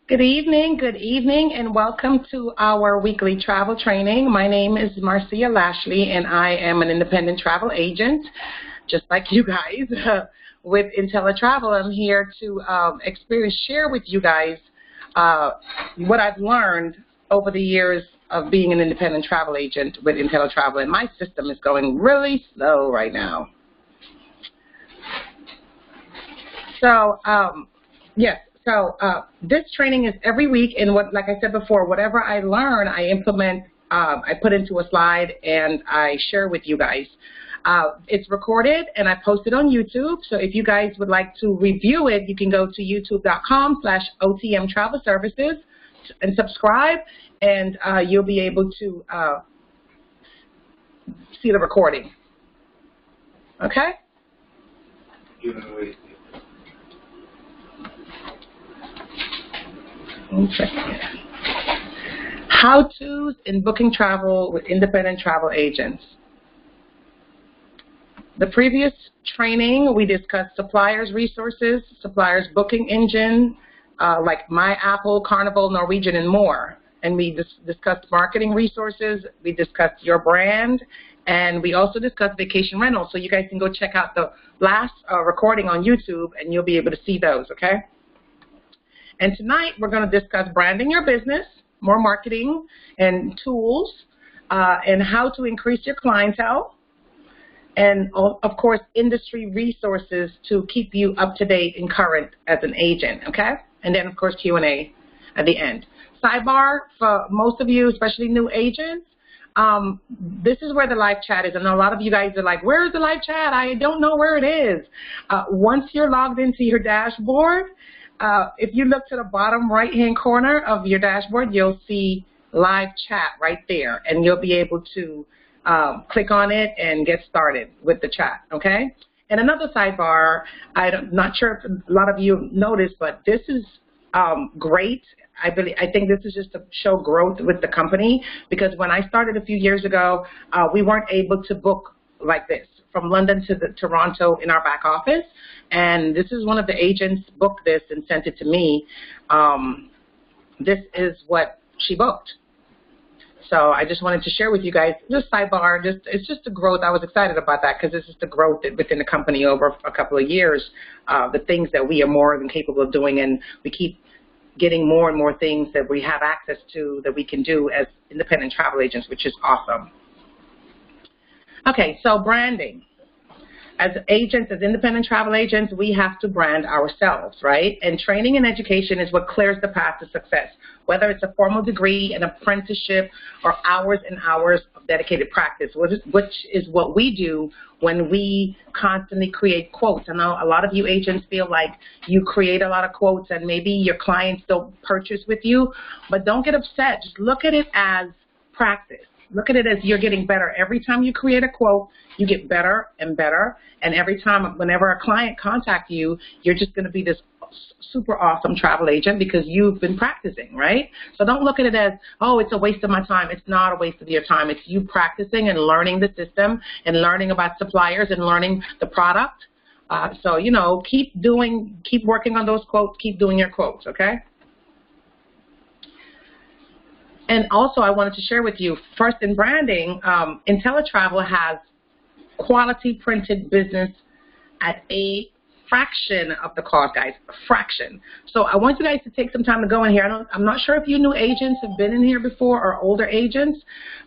Good evening, and welcome to our weekly travel training. My name is Marcia Lashley, and I am an independent travel agent, just like you guys, with InteleTravel. I'm here to share with you guys what I've learned over the years of being an independent travel agent with InteleTravel, and my system is going really slow right now. So, yes. So this training is every week, and like I said before, whatever I learn, I implement, I put into a slide, and I share with you guys. It's recorded, and I post it on YouTube, so if you guys would like to review it, you can go to youtube.com/OTM Travel Services and subscribe, and you'll be able to see the recording. Okay? How-tos in booking travel with independent travel agents. The previous training, we discussed suppliers' resources, suppliers' booking engine, like My Apple, Carnival, Norwegian, and more. And we discussed marketing resources, we discussed your brand, and we also discussed vacation rentals. So you guys can go check out the last recording on YouTube, and you'll be able to see those, okay? And tonight, we're going to discuss branding your business, more marketing and tools, and how to increase your clientele, and, of course, industry resources to keep you up to date and current as an agent, okay? And then, of course, Q&A at the end. Sidebar, for most of you, especially new agents, this is where the live chat is. I know a lot of you guys are like, where's the live chat? I don't know where it is. Once you're logged into your dashboard, if you look to the bottom right-hand corner of your dashboard, you'll see live chat right there, and you'll be able to click on it and get started with the chat, okay? And another sidebar, I'm not sure if a lot of you noticed, but this is great. I think this is just to show growth with the company, because when I started a few years ago, we weren't able to book like this from London to Toronto in our back office, and this is one of the agents booked this and sent it to me. This is what she booked. So I just wanted to share with you guys, just sidebar, it's just the growth. I was excited about that because this is the growth within the company over a couple of years, the things that we are more than capable of doing, and we keep getting more and more things that we have access to that we can do as independent travel agents, which is awesome. Okay, so branding. As agents, as independent travel agents, we have to brand ourselves, right? And training and education is what clears the path to success, whether it's a formal degree, an apprenticeship, or hours and hours of dedicated practice, which is what we do when we constantly create quotes. I know a lot of you agents feel like you create a lot of quotes and maybe your clients don't purchase with you, but don't get upset. Just look at it as practice. Look at it as you're getting better. Every time you create a quote, you get better and better. And every time, whenever a client contacts you, you're just going to be this super awesome travel agent because you've been practicing, right? So don't look at it as, oh, it's a waste of my time. It's not a waste of your time. It's you practicing and learning the system and learning about suppliers and learning the product. So, you know, keep working on those quotes. Keep doing your quotes, okay? And also, I wanted to share with you, first in branding, InteleTravel has quality printed business at a fraction of the cost, guys, a fraction. So I want you guys to take some time to go in here. I'm not sure if you new agents have been in here before or older agents,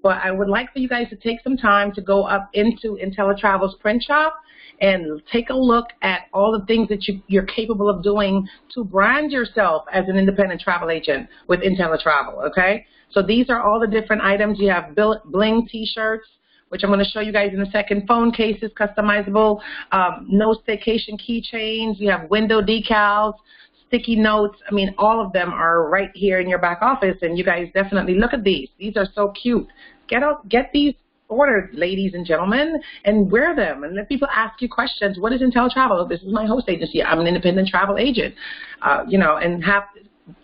but I would like for you guys to take some time to go up into InteleTravel's print shop and take a look at all the things that you're capable of doing to brand yourself as an independent travel agent with InteleTravel, okay? So these are all the different items. You have bling t-shirts, which I'm going to show you guys in a second, phone cases, customizable, no staycation keychains. You have window decals, sticky notes. I mean, all of them are right here in your back office, and you guys definitely look at these. These are so cute. Get these ordered, ladies and gentlemen, and wear them, and let people ask you questions. What is InteleTravel? This is my host agency. I'm an independent travel agent, you know, and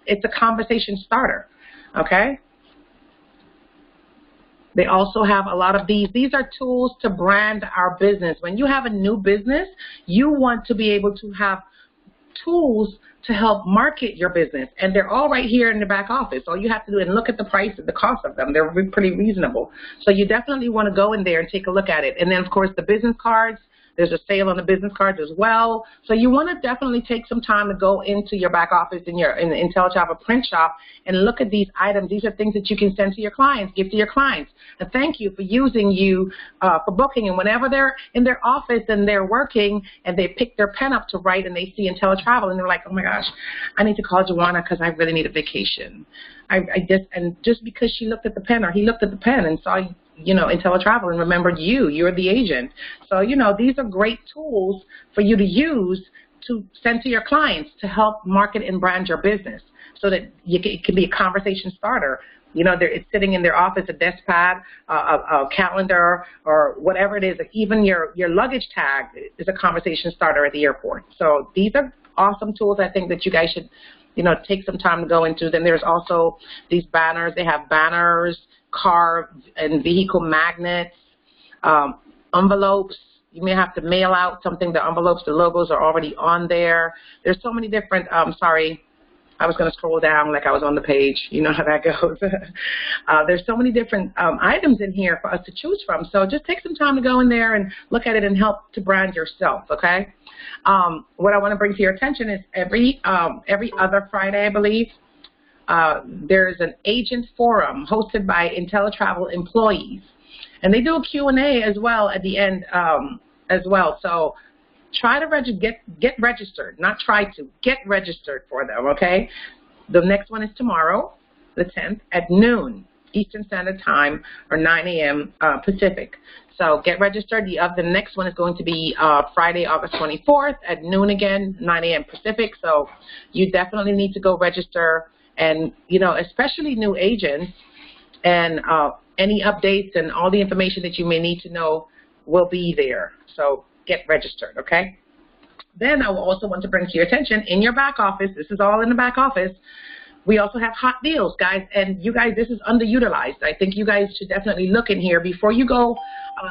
it's a conversation starter, okay? They also have a lot of these. These are tools to brand our business. When you have a new business, you want to be able to have tools to help market your business. And they're all right here in the back office. All you have to do is look at the price and the cost of them. They're pretty reasonable. So you definitely want to go in there and take a look at it. And then, of course, the business cards. There's a sale on the business cards as well. So you want to definitely take some time to go into your back office in the InteleTravel print shop and look at these items. These are things that you can send to your clients, give to your clients. And thank you for using you for booking. And whenever they're in their office and they're working and they pick their pen up to write and they see InteleTravel and they're like, oh my gosh, I need to call Joanna because I really need a vacation. And just because she looked at the pen or he looked at the pen and saw InteleTravel and remembered you're the agent. So, these are great tools for you to use to send to your clients to help market and brand your business so that it can be a conversation starter. It's sitting in their office, a desk pad, a calendar, or whatever it is. Even your luggage tag is a conversation starter at the airport. So these are awesome tools I think that you guys should take some time to go into. Then there's also these banners. They have banners, car and vehicle magnets, envelopes. You may have to mail out something. The envelopes, the logos are already on there. There's so many different, sorry, I was going to scroll down like I was on the page. You know how that goes. There's so many different items in here for us to choose from. So just take some time to go in there and look at it and help to brand yourself, okay? What I want to bring to your attention is every other Friday, I believe, there's an agent forum hosted by InteleTravel employees. And they do a Q&A as well at the end as well. So try to get registered, not try to, get registered for them, okay? The next one is tomorrow, the 10th, at noon Eastern Standard Time or 9 a.m. Pacific. So get registered. The next one is going to be Friday, August 24th at noon again, 9 a.m. Pacific. So you definitely need to go register. And, especially new agents and any updates and all the information that you may need to know will be there. So get registered, okay? Then I will also want to bring to your attention in your back office, this is all in the back office, we also have hot deals, guys. And you guys, this is underutilized. I think you guys should definitely look in here. Before you go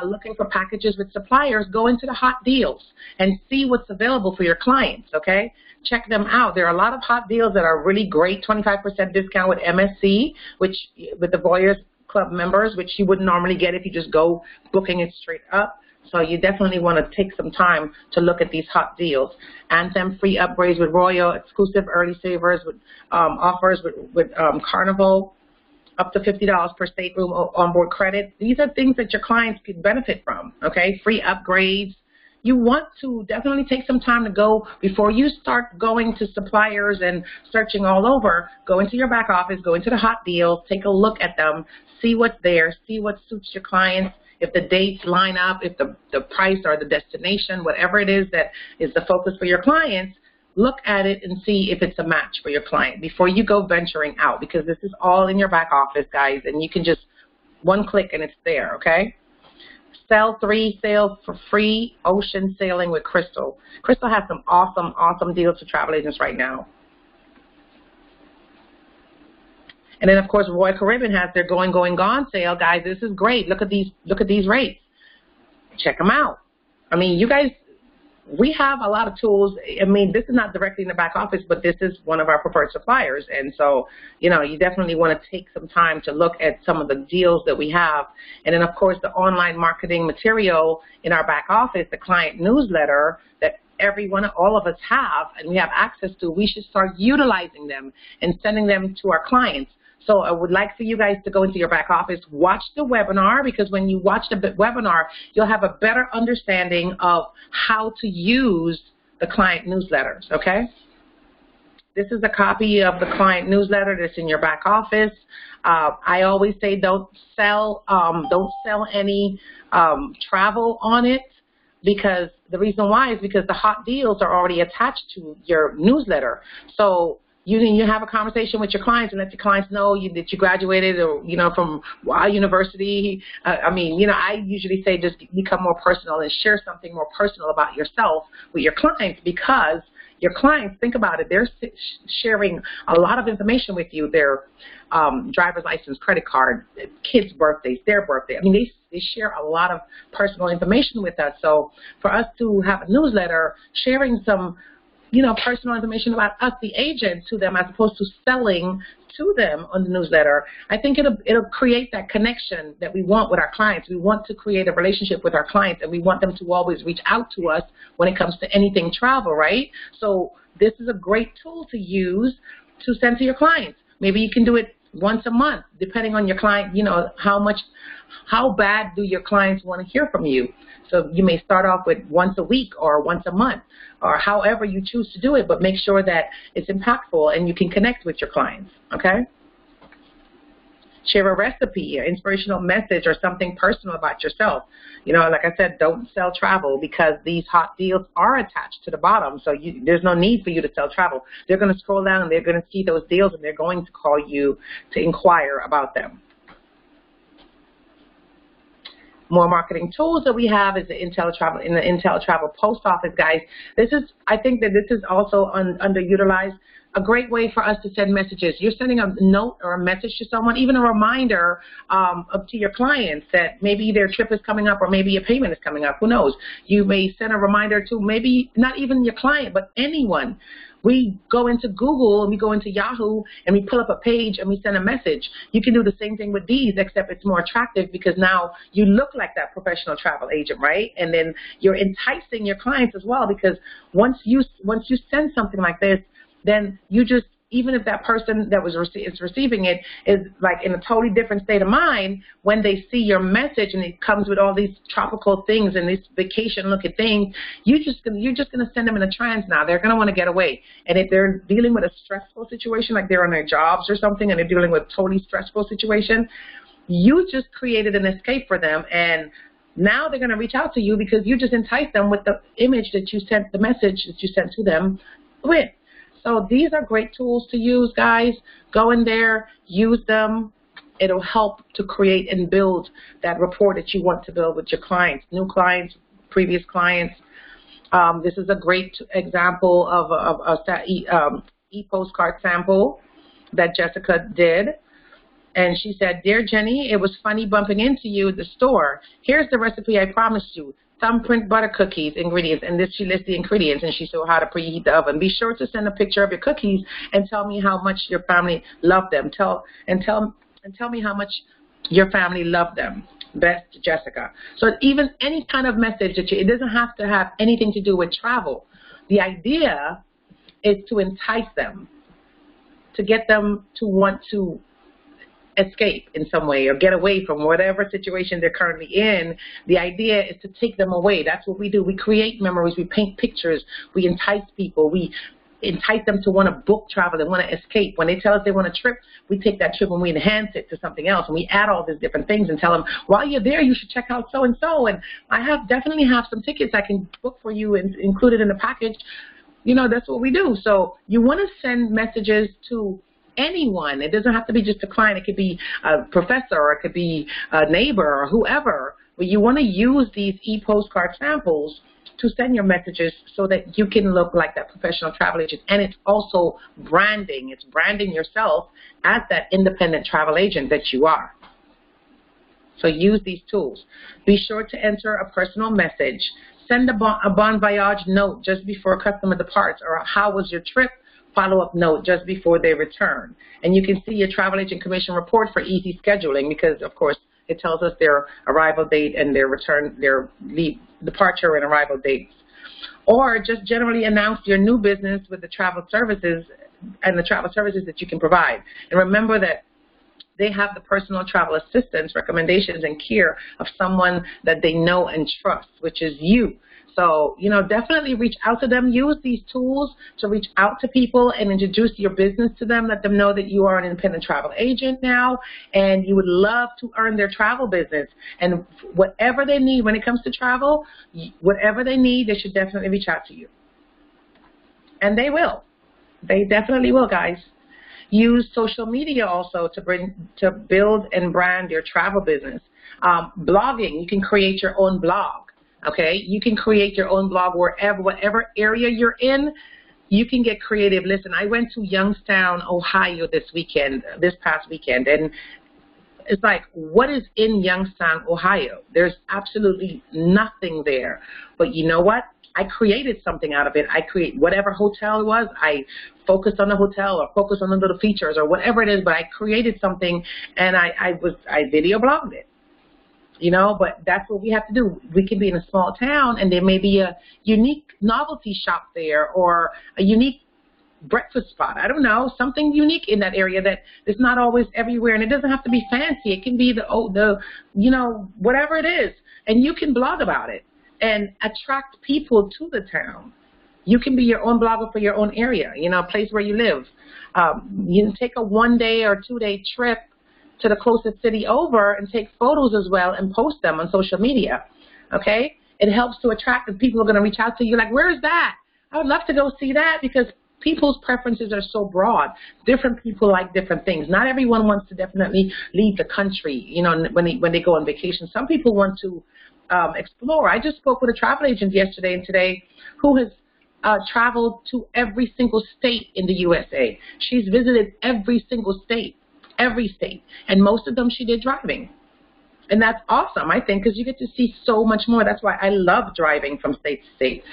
looking for packages with suppliers, go into the hot deals and see what's available for your clients, okay? Check them out. There are a lot of hot deals that are really great, 25% discount with MSC, which with the Voyeurs Club members, which you wouldn't normally get if you just go booking it straight up. So you definitely want to take some time to look at these hot deals. Anthem free upgrades with Royal, exclusive early savers with offers with Carnival, up to $50 per stateroom onboard credit. These are things that your clients could benefit from, okay? Free upgrades. You want to definitely take some time to go before you start going to suppliers and searching all over. Go into your back office, go into the hot deals, take a look at them, see what's there, see what suits your clients. If the dates line up, if the price or the destination, whatever it is that is the focus for your clients, look at it and see if it's a match for your client before you go venturing out, because this is all in your back office, guys, and you can just one click and it's there, okay? Sell 3 sales for free, ocean sailing with Crystal. Crystal has some awesome, awesome deals for travel agents right now. And then, of course, Royal Caribbean has their going, gone sale. Guys, this is great. Look at these rates. Check them out. I mean, you guys, we have a lot of tools. I mean, this is not directly in the back office, but this is one of our preferred suppliers. And so, you definitely want to take some time to look at some of the deals that we have. And then, of course, the online marketing material in our back office, the client newsletter that all of us have and we have access to, we should start utilizing them and sending them to our clients. So I would like for you guys to go into your back office, watch the webinar, because when you watch the webinar, you'll have a better understanding of how to use the client newsletters, okay? This is a copy of the client newsletter that's in your back office. I always say don't sell any travel on it, because the reason why is because the hot deals are already attached to your newsletter. So you have a conversation with your clients and let your clients know that you graduated or, from a university. I usually say just become more personal and share something more personal about yourself with your clients, because your clients, think about it, they're sharing a lot of information with you, their driver's license, credit card, kids' birthdays, their birthday. I mean, they share a lot of personal information with us. So for us to have a newsletter sharing some personal information about us, the agent, to them as opposed to selling to them on the newsletter, I think it'll create that connection that we want with our clients. We want to create a relationship with our clients, and we want them to always reach out to us when it comes to anything travel, right? So this is a great tool to use to send to your clients. Maybe you can do it once a month, depending on your client, how bad do your clients want to hear from you? So you may start off with once a week or once a month, or however you choose to do it, but make sure that it's impactful and you can connect with your clients, okay? Share a recipe, an inspirational message, or something personal about yourself. Like I said, don't sell travel, because these hot deals are attached to the bottom, so there's no need for you to sell travel. They're going to scroll down and they're going to see those deals, and they're going to call you to inquire about them. More marketing tools that we have is the InteleTravel, in the InteleTravel post office, guys. I think that this is also underutilized. A great way for us to send messages. You're sending a note or a message to someone, even a reminder to your clients that maybe their trip is coming up, or maybe a payment is coming up. Who knows? You may send a reminder to maybe not even your client, but anyone. We go into Google and we go into Yahoo and we pull up a page and we send a message. You can do the same thing with these, except it's more attractive because now you look like that professional travel agent, right? And then you're enticing your clients as well, because once you send something like this, then you just, even if that person that is receiving it is like in a totally different state of mind, when they see your message and it comes with all these tropical things and this vacation looking things, you're just gonna send them in a trance now. They're gonna want to get away. And if they're dealing with a stressful situation, like they're on their jobs or something, and they're dealing with a totally stressful situation, you just created an escape for them, and now they're gonna reach out to you because you just enticed them with the image that you sent, the message that you sent to them with. So these are great tools to use, guys. Go in there, use them. It'll help to create and build that rapport that you want to build with your clients, new clients, previous clients. This is a great example of a e-postcard sample that Jessica did. And she said, "Dear Jenny, it was funny bumping into you at the store. Here's the recipe I promised you. Thumbprint butter cookies, ingredients," and she lists the ingredients, and she showed how to preheat the oven. "Be sure to send a picture of your cookies and tell me how much your family loved them. Tell me how much your family loved them. Best, Jessica." So even any kind of message that it doesn't have to have anything to do with travel. The idea is to entice them, to get them to want to escape in some way or get away from whatever situation they're currently in. The idea is to take them away. That's what we do. We create memories. We paint pictures. We entice people. We entice them to want to book travel and want to escape. When they tell us they want a trip, we take that trip and we enhance it to something else, and we add all these different things and tell them, while you're there, you should check out so-and-so, and I definitely have some tickets I can book for you and include it in the package. That's what we do. So you want to send messages to anyone. It doesn't have to be just a client. It could be a professor, or it could be a neighbor, or whoever. But you want to use these e-postcard samples to send your messages so that you can look like that professional travel agent. And it's also branding. It's branding yourself as that independent travel agent that you are. So use these tools. Be sure to enter a personal message. Send a bon voyage note just before a customer departs, or a how was your trip follow-up note just before they return. And you can see your travel agent commission report for easy scheduling, because, of course, it tells us their arrival date and their departure and arrival dates. Or just generally announce your new business with the travel services and the travel services that you can provide. And remember that they have the personal travel assistance, recommendations, and care of someone that they know and trust, which is you. So, definitely reach out to them. Use these tools to reach out to people and introduce your business to them. Let them know that you are an independent travel agent now, and you would love to earn their travel business. And whatever they need when it comes to travel, whatever they need, they should definitely reach out to you. And they will. They definitely will, guys. Use social media also to build and brand your travel business. Blogging, you can create your own blog. Okay, you can create your own blog whatever area you're in. You can get creative. Listen, I went to Youngstown, Ohio this past weekend, and it's like, what is in Youngstown, Ohio? There's absolutely nothing there. But you know what? I created something out of it. I create whatever hotel it was. I focused on the hotel or focused on the little features or whatever it is, but I created something and I video blogged it. You know, but that's what we have to do. We can be in a small town and there may be a unique novelty shop there or a unique breakfast spot. I don't know, something unique in that area that is not always everywhere, and it doesn't have to be fancy. It can be the you know, whatever it is, and you can blog about it and attract people to the town. You can be your own blogger for your own area, you know, a place where you live. You can take a 1-day or 2-day trip to the closest city over and take photos as well and post them on social media, okay? It helps to attract, and people are going to reach out to you like, where is that? I would love to go see that, because people's preferences are so broad. Different people like different things. Not everyone wants to definitely leave the country, you know, when they go on vacation. Some people want to explore. I just spoke with a travel agent yesterday and today who has traveled to every single state in the USA. She's visited every single state, and most of them she did driving. And that's awesome, I think, because you get to see so much more. That's why I love driving from state to state.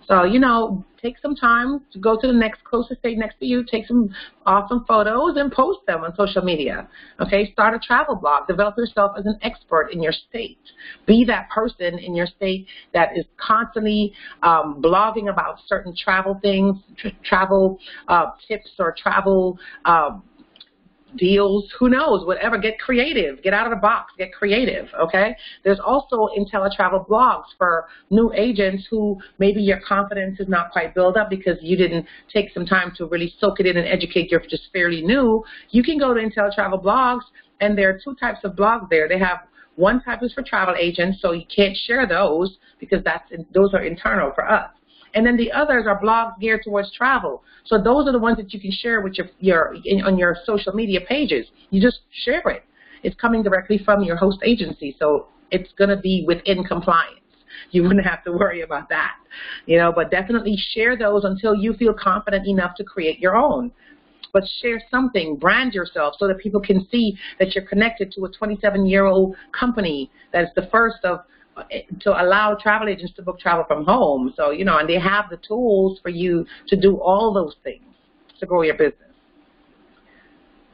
So, you know, take some time to go to the next closest state next to you, take some awesome photos and post them on social media. Okay, start a travel blog. Develop yourself as an expert in your state. Be that person in your state that is constantly blogging about certain travel things, travel tips or travel deals, who knows, whatever. Get creative, get out of the box, get creative, okay? There's also InteleTravel blogs for new agents who maybe your confidence is not quite built up because you didn't take some time to really soak it in and educate. You're just fairly new. You can go to InteleTravel blogs, and there are 2 types of blogs there. They have one type is for travel agents, so you can't share those because those are internal for us. And then the others are blogs geared towards travel. So those are the ones that you can share with on your social media pages. You just share it. It's coming directly from your host agency, so it's going to be within compliance. You wouldn't have to worry about that, you know. But definitely share those until you feel confident enough to create your own. But share something, brand yourself so that people can see that you're connected to a 27-year-old company that is the first of to allow travel agents to book travel from home. So, you know, and they have the tools for you to do all those things to grow your business.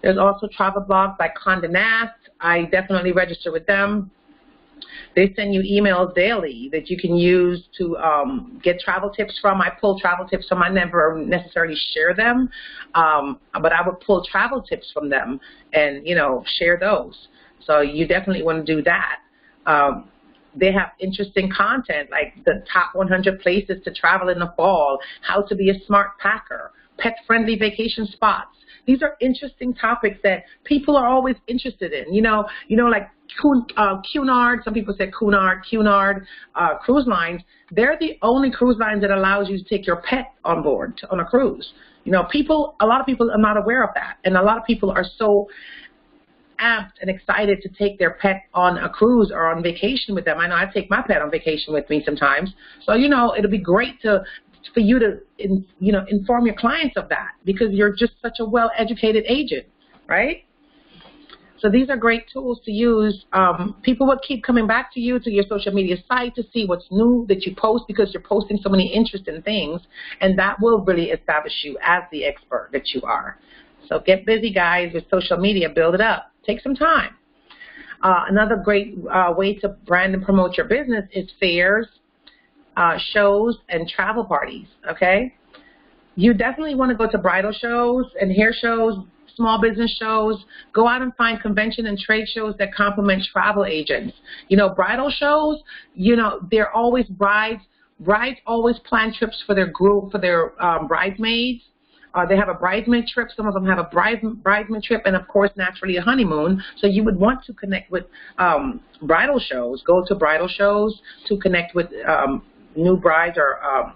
There's also travel blogs like Condé Nast. I definitely register with them. They send you emails daily that you can use to get travel tips from. I pull travel tips from. I never necessarily share them, but I would pull travel tips from them and, you know, share those. So you definitely want to do that. They have interesting content like the top 100 places to travel in the fall, how to be a smart packer, pet-friendly vacation spots. These are interesting topics that people are always interested in. You know, like Cunard, some people say Cunard cruise lines. They're the only cruise lines that allows you to take your pet on board on a cruise. You know, a lot of people are not aware of that, and a lot of people are so amped and excited to take their pet on a cruise or on vacation with them. I know I take my pet on vacation with me sometimes. So, you know, it'll be great for you to, you know, inform your clients of that because you're just such a well-educated agent, right? So these are great tools to use. People will keep coming back to you, to your social media site to see what's new that you post because you're posting so many interesting things, and that will really establish you as the expert that you are. So get busy, guys, with social media. Build it up. Take some time. Another great way to brand and promote your business is fairs, shows, and travel parties, okay? You definitely want to go to bridal shows and hair shows, small business shows. Go out and find convention and trade shows that complement travel agents. You know, bridal shows, you know, they're always brides. Brides always plan trips for their group, for their bridesmaids. They have a bridesmaid trip. Some of them have a bridesmaid trip, and of course, naturally, a honeymoon. So you would want to connect with bridal shows. Go to bridal shows to connect with new brides or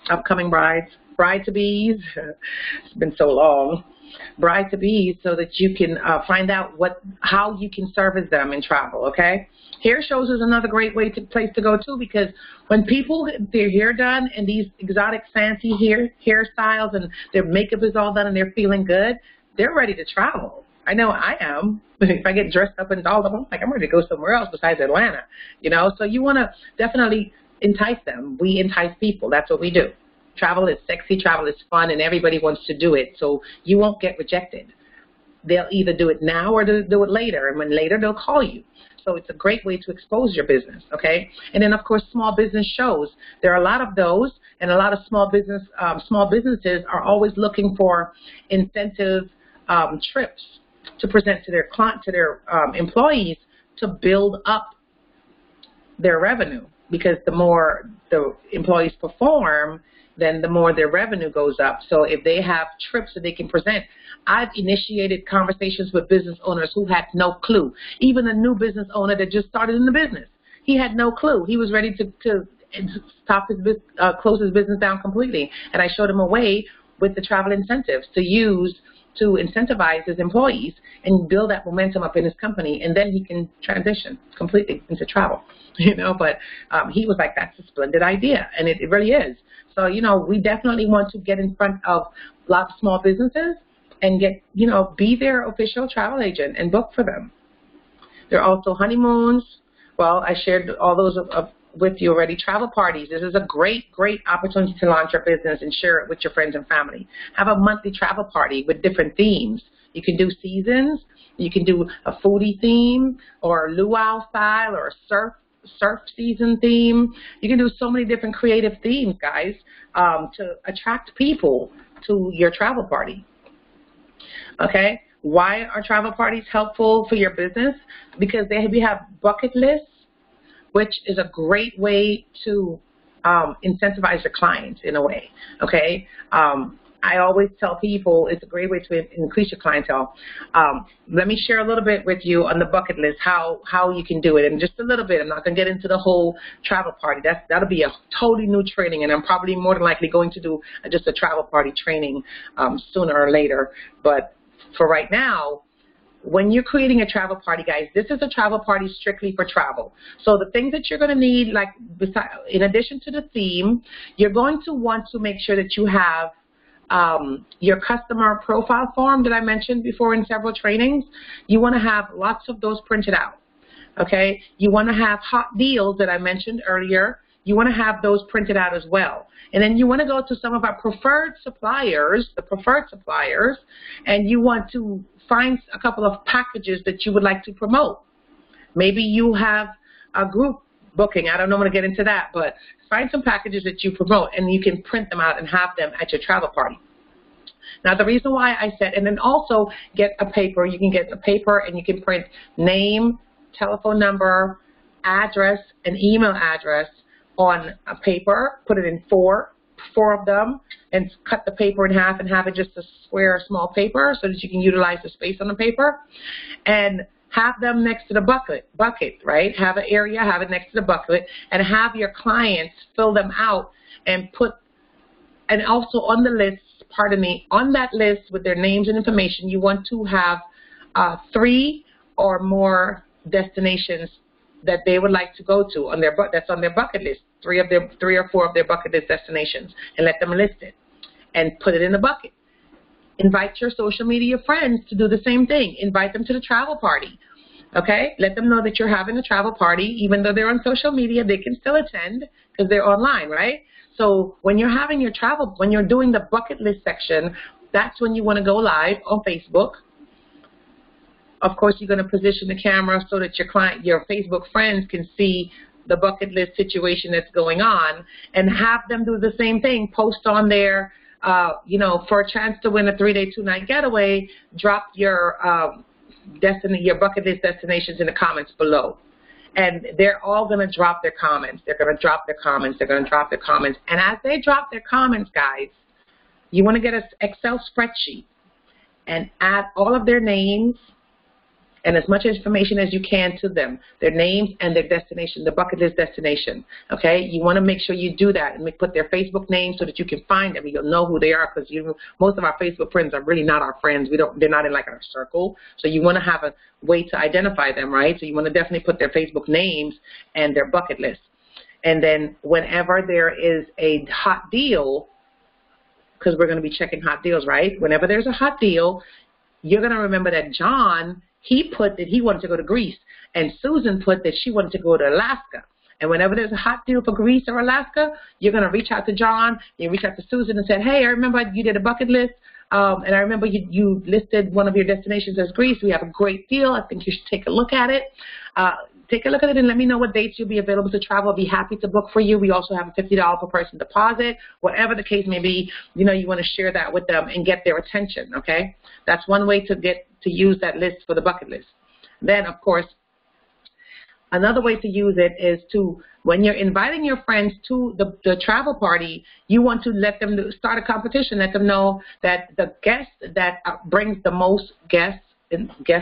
upcoming brides, bride-to-bees. It's been so long. Bride-to-bees, so that you can find out how you can service them in travel. Okay. Hair shows is another great place to go too, because when people get their hair done and these exotic fancy hairstyles and their makeup is all done and they're feeling good, they're ready to travel. I know I am. If I get dressed up and all of them, like I'm ready to go somewhere else besides Atlanta, you know. So you want to definitely entice them. We entice people. That's what we do. Travel is sexy, travel is fun, and everybody wants to do it. So you won't get rejected. They'll either do it now or they'll do it later, and when later, they'll call you. So it's a great way to expose your business, okay? And then, of course, small business shows. There are a lot of those, and a lot of small businesses are always looking for incentive trips to present to their employees to build up their revenue, because the more the employees perform, then the more their revenue goes up. So if they have trips that they can present, I've initiated conversations with business owners who had no clue. Even a new business owner that just started in the business, he had no clue. He was ready to stop his close his business down completely. And I showed him a way with the travel incentives to use to incentivize his employees and build that momentum up in his company, and then he can transition completely into travel, you know. But he was like, that's a splendid idea, and it really is. So, you know, we definitely want to get in front of lots of small businesses and get, you know, be their official travel agent and book for them. There are also honeymoons. Well, I shared all those with you already. Travel parties. This is a great opportunity to launch your business and share it with your friends and family. Have a monthly travel party with different themes. You can do seasons. You can do a foodie theme or a luau style or a surf season theme. You can do so many different creative themes, guys, to attract people to your travel party. Okay? Why are travel parties helpful for your business? Because we have bucket lists, which is a great way to incentivize your clients in a way, okay? I always tell people it's a great way to increase your clientele. Let me share a little bit with you on the bucket list, how you can do it, and just a little bit. I'm not going to get into the whole travel party. That'll be a totally new training, and I'm probably more than likely going to do just a travel party training sooner or later. But for right now, when you're creating a travel party, guys, this is a travel party strictly for travel. So the things that you're going to need, like in addition to the theme, you're going to want to make sure that you have your customer profile form that I mentioned before in several trainings. You want to have lots of those printed out, okay? You want to have hot deals that I mentioned earlier. You want to have those printed out as well. And then you want to go to some of our preferred suppliers, and you want to find a couple of packages that you would like to promote. Maybe you have a group booking. I don't want to get into that, but find some packages that you promote, and you can print them out and have them at your travel party. Now, the reason why I said, and then also get a paper. You can get a paper, and you can print name, telephone number, address, and email address on a paper. Put it in four of them, and cut the paper in half and have it just a square, small paper so that you can utilize the space on the paper. And have them next to the bucket, right? Have an area, have it next to the bucket, and have your clients fill them out and put, and also on the list, on that list with their names and information, you want to have 3 or more destinations that they would like to go to on their that's on their bucket list, 3 or 4 of their bucket list destinations, and let them list it and put it in the bucket. Invite your social media friends to do the same thing. Invite them to the travel party, okay? Let them know that you're having a travel party. Even though they're on social media, they can still attend because they're online, right? So when you're having your when you're doing the bucket list section, that's when you want to go live on Facebook. Of course, you're going to position the camera so that your Facebook friends can see the bucket list situation that's going on, and have them do the same thing. Post on there, for a chance to win a 3-day, 2-night getaway, drop your bucket list destinations in the comments below. And they're all going to drop their comments. They're going to drop their comments. They're going to drop their comments. And as they drop their comments, guys, you want to get an Excel spreadsheet and add all of their names and as much information as you can to them, their names and their destination, the bucket list destination, okay? You want to make sure you do that and put their Facebook name so that you can find them. You'll know who they are, because most of our Facebook friends are really not our friends. They're not in like our circle, so you want to have a way to identify them, right? So you want to definitely put their Facebook names and their bucket list. And then whenever there is a hot deal, because we're going to be checking hot deals, right? Whenever there's a hot deal, you're going to remember that John, he put that he wanted to go to Greece, and Susan put that she wanted to go to Alaska. And whenever there's a hot deal for Greece or Alaska, you're going to reach out to John, you reach out to Susan and say, hey, I remember you did a bucket list, and I remember you listed one of your destinations as Greece. We have a great deal. I think you should take a look at it. Take a look at it and let me know what dates you'll be available to travel. I'll be happy to book for you. We also have a $50 per person deposit. Whatever the case may be, you know, you want to share that with them and get their attention, okay? That's one way to use that list for the bucket list. Then, of course, another way to use it is to, when you're inviting your friends to the travel party, you want to let them start a competition. Let them know that the guest that brings the most guests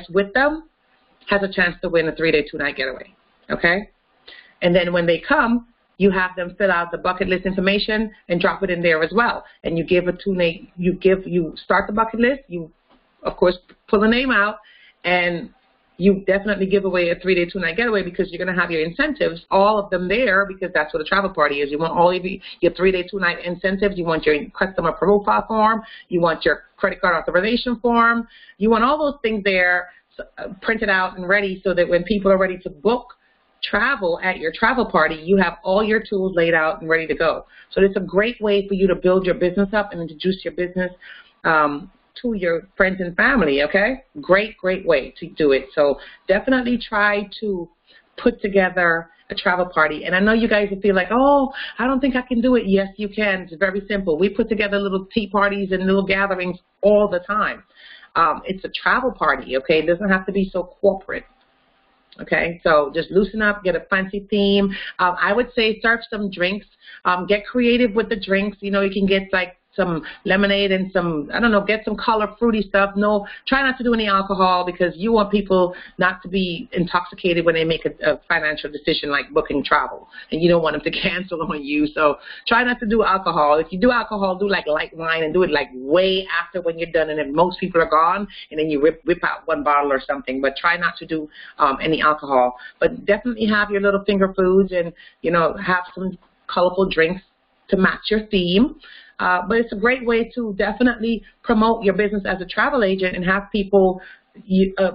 with them has a chance to win a 3-day, 2-night getaway, okay? And then when they come, you have them fill out the bucket list information and drop it in there as well. And you give a 2-night, you start the bucket list, you, of course, pull a name out, and you definitely give away a 3-day, 2-night getaway because you're going to have your incentives, all of them there, because that's what a travel party is. You want all of your 3-day, 2-night incentives. You want your customer profile form. You want your credit card authorization form. You want all those things there printed out and ready so that when people are ready to book travel at your travel party, you have all your tools laid out and ready to go. So it's a great way for you to build your business up and introduce your business to your friends and family, okay? Great, great way to do it. So definitely try to put together a travel party. And I know you guys will feel like, oh, I don't think I can do it. Yes, you can. It's very simple. We put together little tea parties and little gatherings all the time. It's a travel party, okay? It doesn't have to be so corporate, okay? So just loosen up, get a fancy theme. I would say serve some drinks. Get creative with the drinks. You know, you can get like some lemonade and some, I don't know, get some color fruity stuff. No, try not to do any alcohol because you want people not to be intoxicated when they make a financial decision like booking travel, and you don't want them to cancel on you. So try not to do alcohol. If you do alcohol, do like light wine and do it like way after when you're done and then most people are gone, and then you whip out one bottle or something. But try not to do any alcohol. But definitely have your little finger foods and, you know, have some colorful drinks to match your theme. But it's a great way to definitely promote your business as a travel agent and have people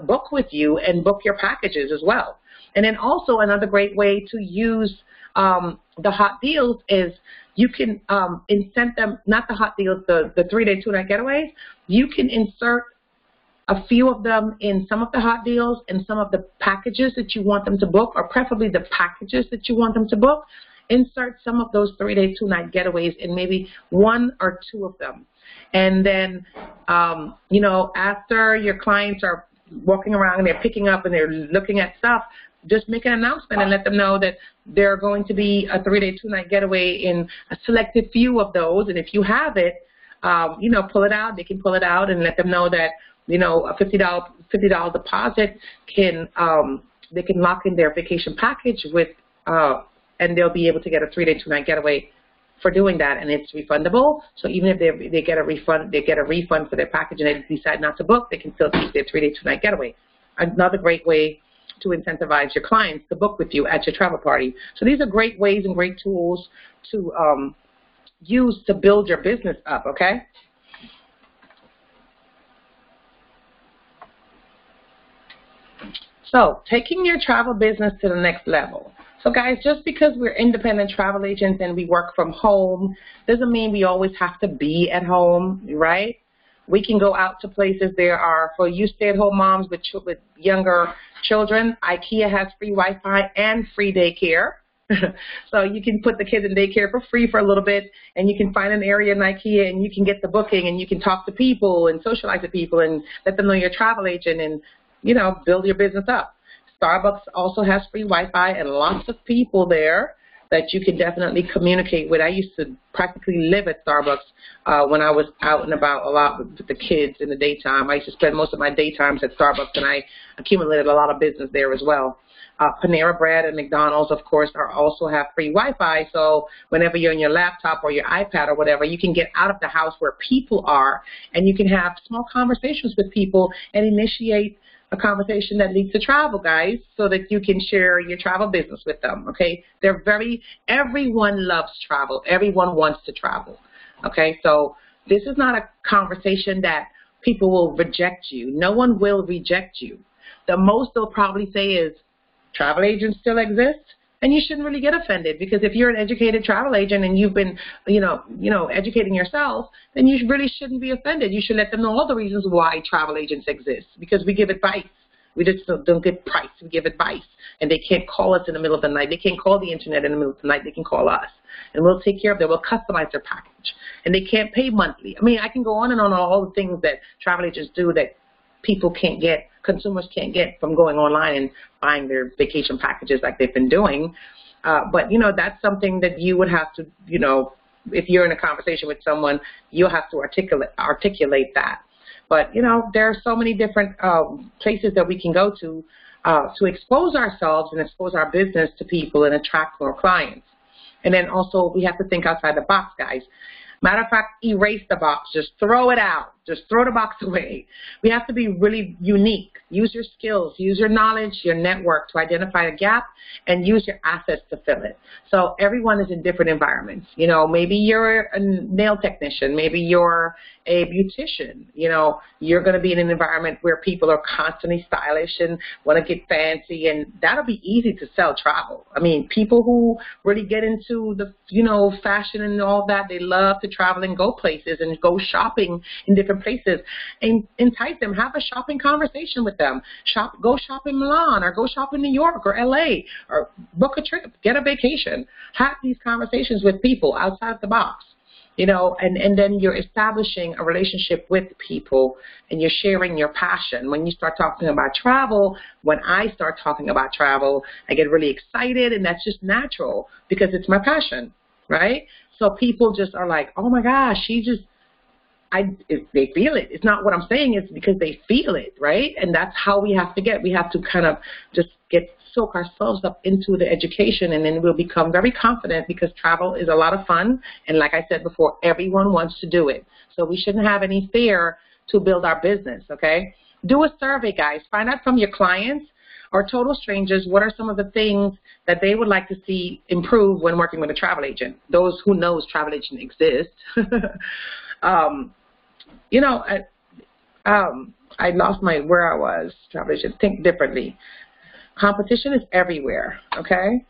book with you and book your packages as well. And then also another great way to use the hot deals is you can incent them, not the hot deals, the 3-day, 2-night getaways. You can insert a few of them in some of the hot deals and some of the packages that you want them to book, or preferably the packages that you want them to book. Insert some of those 3-day, 2-night getaways in maybe 1 or 2 of them. And then, you know, after your clients are walking around and they're picking up and they're looking at stuff, just make an announcement and let them know that they're going to be a 3-day, 2-night getaway in a selected few of those. And if you have it, you know, pull it out. They can pull it out and let them know that, you know, a $50 deposit can, they can lock in their vacation package with, and they'll be able to get a 3-day, 2-night getaway for doing that, and it's refundable. So even if they get a refund for their package and they decide not to book, they can still keep their 3-day, 2-night getaway. Another great way to incentivize your clients to book with you at your travel party. So these are great ways and great tools to use to build your business up, okay? So taking your travel business to the next level. So guys, just because we're independent travel agents and we work from home doesn't mean we always have to be at home, right? We can go out to places. There are, for you stay-at-home moms with younger children, IKEA has free Wi-Fi and free daycare. So you can put the kids in daycare for free for a little bit, and you can find an area in IKEA and you can get the booking and you can talk to people and socialize with people and let them know you're a travel agent and, you know, build your business up. Starbucks also has free Wi-Fi and lots of people there that you can definitely communicate with. I used to practically live at Starbucks when I was out and about a lot with the kids in the daytime. I used to spend most of my daytimes at Starbucks, and I accumulated a lot of business there as well. Panera Bread and McDonald's, of course, also have free Wi-Fi, so whenever you're on your laptop or your iPad or whatever, you can get out of the house where people are, and you can have small conversations with people and initiate a conversation that leads to travel, guys, so that you can share your travel business with them, okay? Everyone loves travel. Everyone wants to travel, okay? So this is not a conversation that people will reject you. No one will reject you. The most they'll probably say is, travel agents still exist? And you shouldn't really get offended, because if you're an educated travel agent and you've been, educating yourself, then you really shouldn't be offended. You should let them know all the reasons why travel agents exist, because we give advice. We just don't give price. We give advice. And they can't call us in the middle of the night. They can't call the internet in the middle of the night. They can call us. And we'll take care of them. We'll customize their package. And they can't pay monthly. I mean, I can go on and on all the things that travel agents do that people can't get, consumers can't get from going online and buying their vacation packages like they've been doing. But, that's something that you would have to, if you're in a conversation with someone, you'll have to articulate that. But, there are so many different places that we can go to expose ourselves and expose our business to people and attract more clients. And then also we have to think outside the box, guys. Matter of fact, erase the box. Just throw it out. Just throw the box away. We have to be really unique. Use your skills, use your knowledge, your network to identify a gap, and use your assets to fill it. So everyone is in different environments. Maybe you're a nail technician. Maybe you're a beautician. You're going to be in an environment where people are constantly stylish and want to get fancy, and that'll be easy to sell travel. I mean, people who really get into the, fashion and all that, they love to travel and go places and go shopping in different places, and entice them. Have a shopping conversation with them. Go shop in Milan, or go shop in New York or LA, or book a trip, get a vacation. Have these conversations with people outside the box, and then you're establishing a relationship with people, and you're sharing your passion. When you start talking about travel, when I start talking about travel, I get really excited, and that's just natural because it's my passion, right? So people just are like, oh my gosh, they feel it. It's not what I'm saying. It's because they feel it, right? And that's how we have to get. We have to kind of just soak ourselves up into the education, and then we'll become very confident, because travel is a lot of fun. And like I said before, everyone wants to do it. So we shouldn't have any fear to build our business, okay? Do a survey, guys. Find out from your clients or total strangers what are some of the things that they would like to see improve when working with a travel agent. Those who knows travel agent exists. I lost where I was. Travel agent, think differently. Competition is everywhere, okay?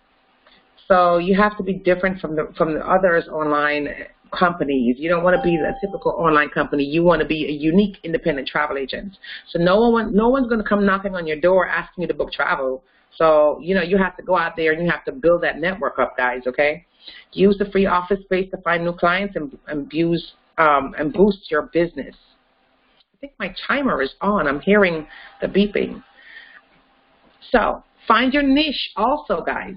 So you have to be different from the others online companies. You don't want to be a typical online company. You want to be a unique independent travel agent. So no one's going to come knocking on your door asking you to book travel. So, you have to go out there and you have to build that network up, guys, okay? Use the free office space to find new clients and boost your business. I think my timer is on. I'm hearing the beeping. So find your niche also, guys.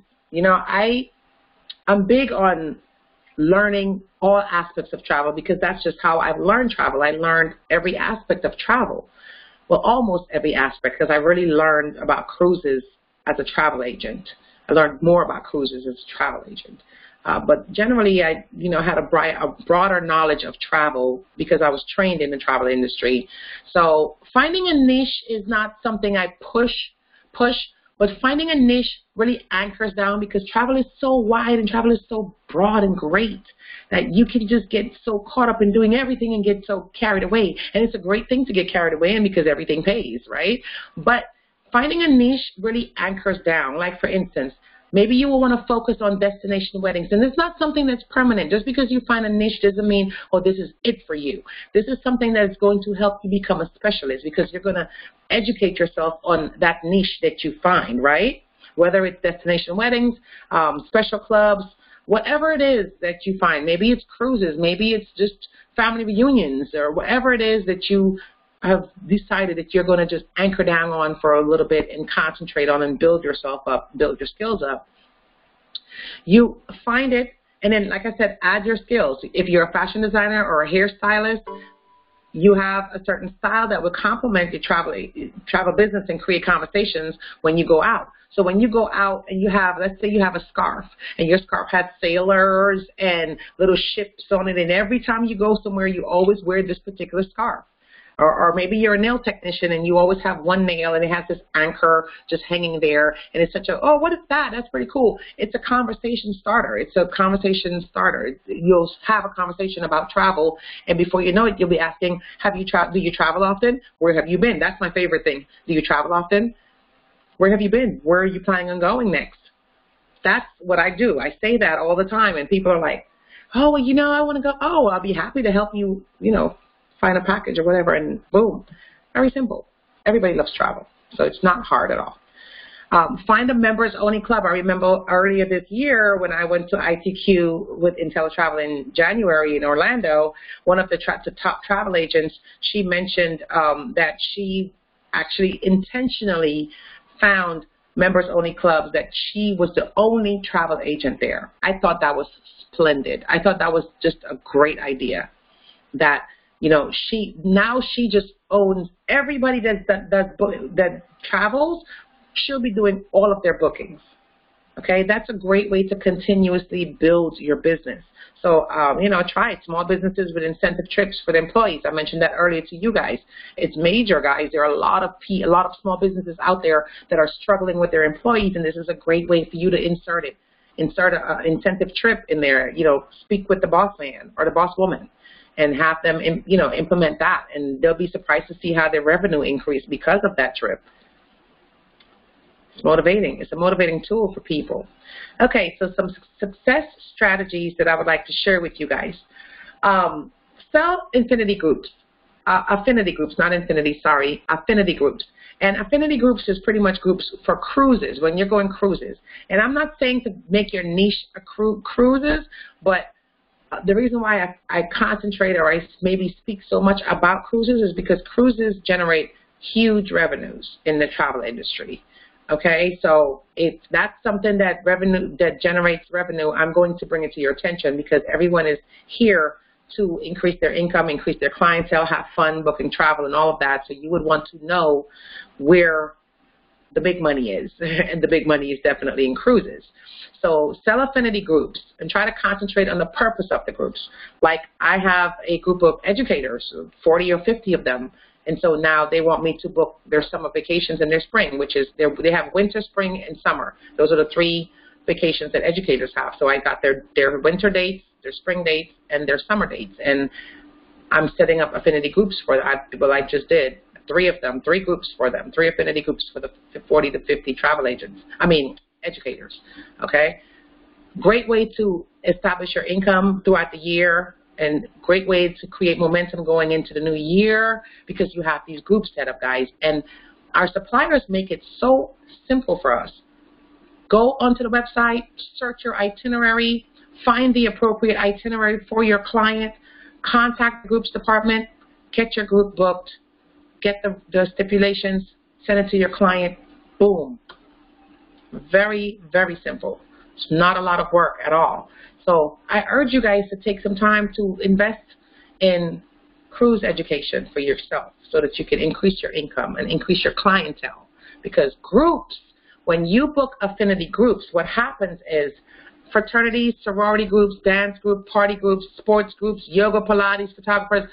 I'm big on learning all aspects of travel, because that's just how I've learned travel. I learned every aspect of travel. Well, almost every aspect, because I really learned about cruises as a travel agent. I learned more about cruises as a travel agent. But generally, I had a broader knowledge of travel because I was trained in the travel industry. So finding a niche is not something I push, but finding a niche really anchors down, because travel is so wide and travel is so broad and great that you can just get so caught up in doing everything and get so carried away. And it's a great thing to get carried away in, because everything pays, right? But finding a niche really anchors down. Like, for instance, maybe you will want to focus on destination weddings, and it's not something that's permanent. Just because you find a niche doesn't mean, oh, this is it for you. This is something that is going to help you become a specialist, because you're going to educate yourself on that niche that you find, right? Whether it's destination weddings, special clubs, whatever it is that you find. Maybe it's cruises, maybe it's just family reunions, or whatever it is that you have decided that you're going to just anchor down on for a little bit and concentrate on and build yourself up, build your skills up. You find it, and then, like I said, add your skills. If you're a fashion designer or a hairstylist, you have a certain style that will complement your travel business and create conversations when you go out. So when you go out and you have, let's say you have a scarf, and your scarf has sailors and little ships on it, and every time you go somewhere, you always wear this particular scarf. Or maybe you're a nail technician and you always have one nail and it has this anchor just hanging there, and it's such a, oh, what is that? That's pretty cool. It's a conversation starter. It's a conversation starter. You'll have a conversation about travel, and before you know it, you'll be asking, do you travel often? Where have you been? That's my favorite thing. Do you travel often? Where have you been? Where are you planning on going next? that's what I do. I say that all the time, and people are like, oh, well, I want to go. Oh, I'll be happy to help you, find a package or whatever, and boom. Very simple. Everybody loves travel, so it's not hard at all. Find a members-only club. I remember earlier this year when I went to ITQ with InteleTravel in January in Orlando, one of the top travel agents, she mentioned that she actually intentionally found members-only clubs that she was the only travel agent there. I thought that was splendid. I thought that was just a great idea. That she just owns everybody that travels. She'll be doing all of their bookings. Okay, that's a great way to continuously build your business. So, try it. Small businesses with incentive trips for the employees. I mentioned that earlier to you guys. It's major, guys. There are a lot of small businesses out there that are struggling with their employees, and this is a great way for you to insert it. Insert an incentive trip in there. Speak with the boss man or the boss woman, and have them, implement that, and they'll be surprised to see how their revenue increase because of that trip. It's motivating. It's a motivating tool for people. Okay, so some success strategies that I would like to share with you guys. Sell Affinity Groups. Affinity Groups, not Infinity, sorry. Affinity Groups. And Affinity Groups is pretty much groups for cruises, when you're going cruises. And I'm not saying to make your niche cruises, but the reason why I concentrate or I maybe speak so much about cruises is because cruises generate huge revenues in the travel industry. Okay, so if that's something that generates revenue, I'm going to bring it to your attention because everyone is here to increase their income, increase their clientele, have fun booking travel and all of that. So you would want to know where the big money is, and the big money is definitely in cruises. So sell Affinity Groups and try to concentrate on the purpose of the groups. Like I have a group of educators, 40 or 50 of them. And so now they want me to book their summer vacations and their spring, which is they have winter, spring, and summer. Those are the 3 vacations that educators have. So I got their winter dates, their spring dates, and their summer dates. And I'm setting up Affinity Groups for that. Well, I just did 3 of them, 3 groups for them, 3 Affinity Groups for the 40 to 50 travel agents. Educators. Okay. Great way to establish your income throughout the year. And great way to create momentum going into the new year because you have these groups set up, guys. And our suppliers make it so simple for us. Go onto the website, search your itinerary, find the appropriate itinerary for your client, contact the groups department, get your group booked, get the stipulations, send it to your client, boom. Very, very simple. It's not a lot of work at all. So I urge you guys to take some time to invest in cruise education for yourself so that you can increase your income and increase your clientele. Because groups, when you book Affinity Groups, what happens is fraternities, sorority groups, dance group, party groups, sports groups, yoga, Pilates, photographers,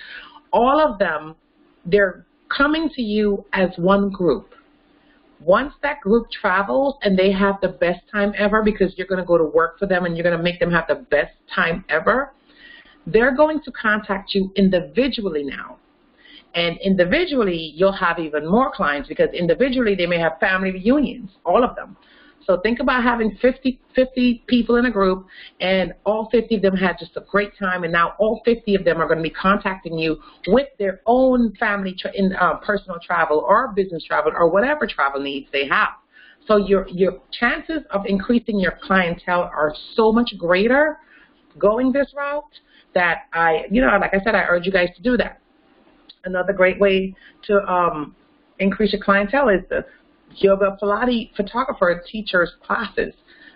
all of them, they're coming to you as one group. Once that group travels and they have the best time ever because you're going to go to work for them and you're going to make them have the best time ever, they're going to contact you individually now. And individually, you'll have even more clients because individually they may have family reunions, all of them. So think about having 50 people in a group and all 50 of them had just a great time, and now all 50 of them are going to be contacting you with their own family personal travel or business travel or whatever travel needs they have. So your chances of increasing your clientele are so much greater going this route that like I said, I urge you guys to do that. Another great way to increase your clientele is the yoga Pilates photographer teachers classes.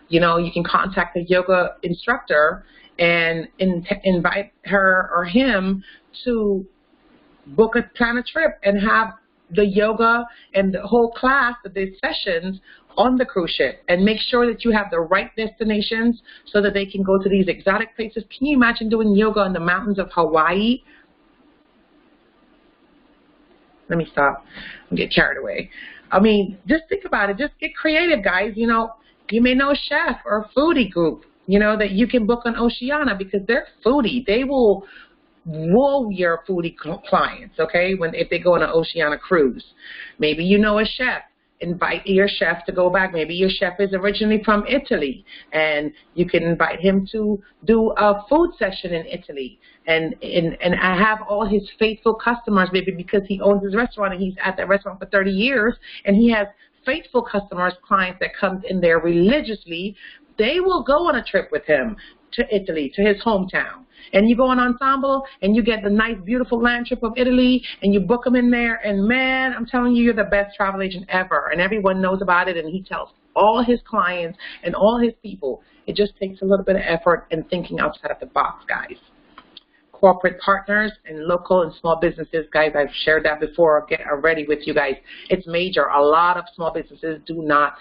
You can contact the yoga instructor and invite her or him to plan a trip and have the yoga and the whole class of these sessions on the cruise ship, and make sure that you have the right destinations so that they can go to these exotic places. Can you imagine doing yoga in the mountains of Hawaii? Let me stop and get carried away. Just think about it. Just get creative, guys. You may know a chef or a foodie group, that you can book on Oceana because they're foodie. They will woo your foodie clients, okay, if they go on an Oceana cruise. Maybe you know a chef. invite your chef to go back. Maybe your chef is originally from Italy, and you can invite him to do a food session in Italy. And I have all his faithful customers, maybe because he owns his restaurant and he's at that restaurant for 30 years, and he has faithful customers, clients that comes in there religiously. They will go on a trip with him to Italy, to his hometown. And you go on Ensemble, and you get the nice, beautiful land trip of Italy, and you book them in there, and man, I'm telling you, you're the best travel agent ever, and everyone knows about it, and he tells all his clients and all his people. It just takes a little bit of effort and thinking outside of the box, guys. Corporate partners and local and small businesses, guys, I've shared that before already with you guys. It's major. A lot of small businesses do not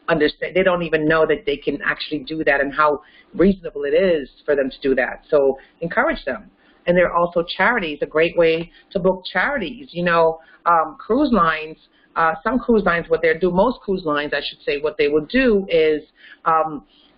understand. They don't even know that they can actually do that and how reasonable it is for them to do that. So encourage them. And there are also charities, a great way to book charities. You know, cruise lines, some cruise lines, what they do, most cruise lines, I should say, what they will do is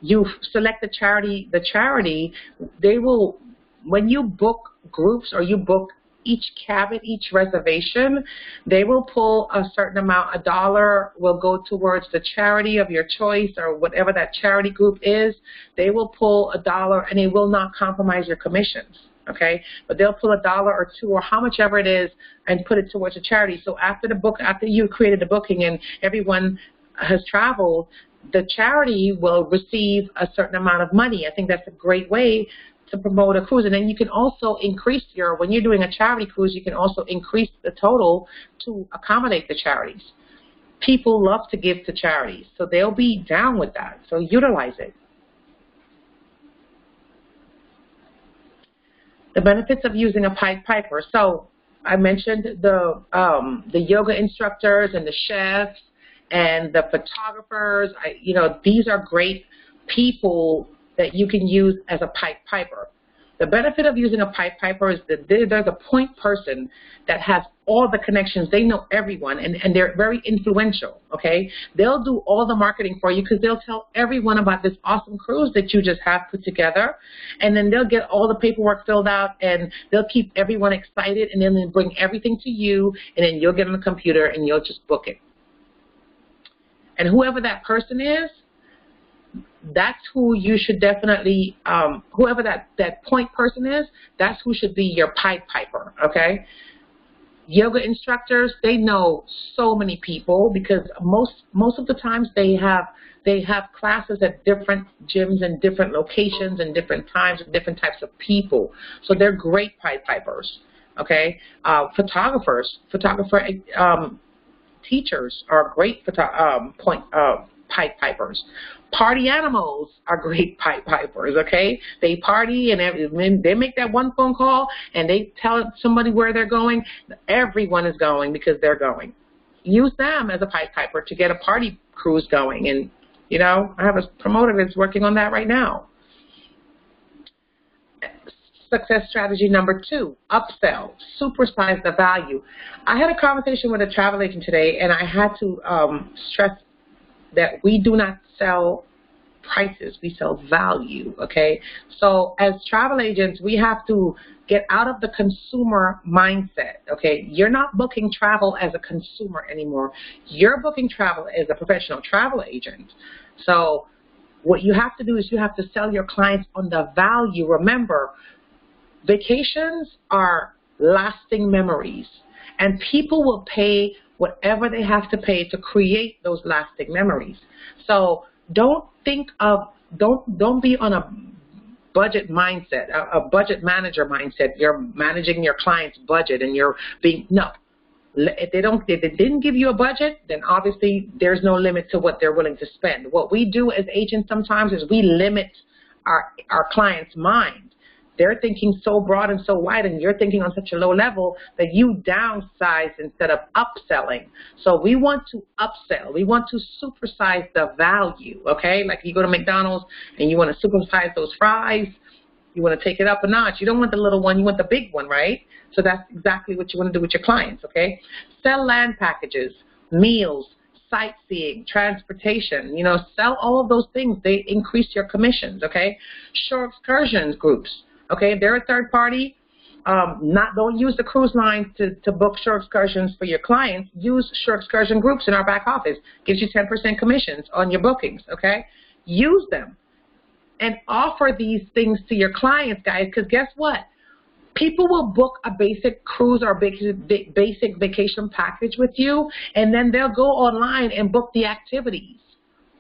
you select the charity, they will, when you book groups or you book each cabin, each reservation, they will pull a certain amount, $1 will go towards the charity of your choice or whatever that charity group is. They will pull $1 and it will not compromise your commissions, okay? But they'll pull $1 or $2 or how much ever it is and put it towards a charity. So after you created the booking and everyone has traveled, the charity will receive a certain amount of money. I think that's a great way to promote a cruise. And then you can also increase when you're doing a charity cruise, you can also increase the total to accommodate the charities. People love to give to charities, so they'll be down with that. So utilize it. The benefits of using a Pied Piper. So I mentioned the yoga instructors and the chefs and the photographers. You know, these are great people that you can use as a Pied Piper. The benefit of using a Pied Piper is that there's a point person that has all the connections. They know everyone, and they're very influential, okay? They'll do all the marketing for you because they'll tell everyone about this awesome cruise that you just have put together, and then they'll get all the paperwork filled out, and they'll keep everyone excited, and then they'll bring everything to you, and then you'll get on the computer, and you'll just book it. And whoever that person is, that's who you should definitely, whoever that point person is, that's who should be your Pied Piper, okay? Yoga instructors, they know so many people because most of the times they have classes at different gyms and different locations and different times and different types of people. So they're great Pied Pipers, okay? Teachers are great Pied Pipers. Party animals are great Pied Pipers, okay? They party and they make that one phone call and they tell somebody where they're going. Everyone is going because they're going. Use them as a Pied Piper to get a party cruise going. And, you know, I have a promoter that's working on that right now. Success strategy number 2, upsell, supersize the value. I had a conversation with a travel agent today, and I had to stress that we do not sell prices, we sell value, okay? So as travel agents, we have to get out of the consumer mindset, okay? You're not booking travel as a consumer anymore. You're booking travel as a professional travel agent. So what you have to do is you have to sell your clients on the value. Remember, vacations are lasting memories, and people will pay whatever they have to pay to create those lasting memories. So don't be on a budget mindset, a budget manager mindset. You're managing your client's budget and you're being, no. If they didn't give you a budget, then obviously there's no limit to what they're willing to spend. What we do as agents sometimes is we limit our client's mind. They're thinking so broad and so wide, and you're thinking on such a low level that you downsize instead of upselling. So we want to upsell. We want to supersize the value, okay? Like you go to McDonald's and you want to supersize those fries. You want to take it up a notch. You don't want the little one. You want the big one, right? So that's exactly what you want to do with your clients, okay? Sell land packages, meals, sightseeing, transportation, you know, sell all of those things. They increase your commissions, okay? Shore excursions groups. Okay, they're a third party. Don't use the cruise lines to book shore excursions for your clients. Use shore excursion groups in our back office. Gives you 10% commissions on your bookings, okay? Use them and offer these things to your clients, guys, because guess what? People will book a basic cruise or basic vacation package with you, and then they'll go online and book the activities.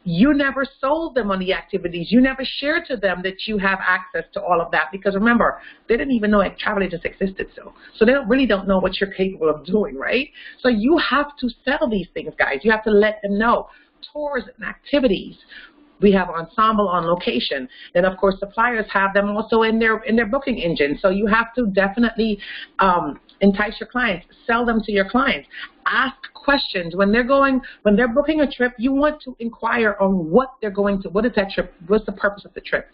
You never sold them on the activities. You never shared to them that you have access to all of that, because remember, they didn't even know travel agents existed, so they really don't know what you're capable of doing, right? So you have to sell these things, guys. You have to let them know. Tours and activities. We have Ensemble on location. Then, of course, suppliers have them also in their booking engine. So you have to definitely entice your clients, sell them to your clients. Ask questions. When they're booking a trip, you want to inquire on what they're going to, what is that trip, what's the purpose of the trip?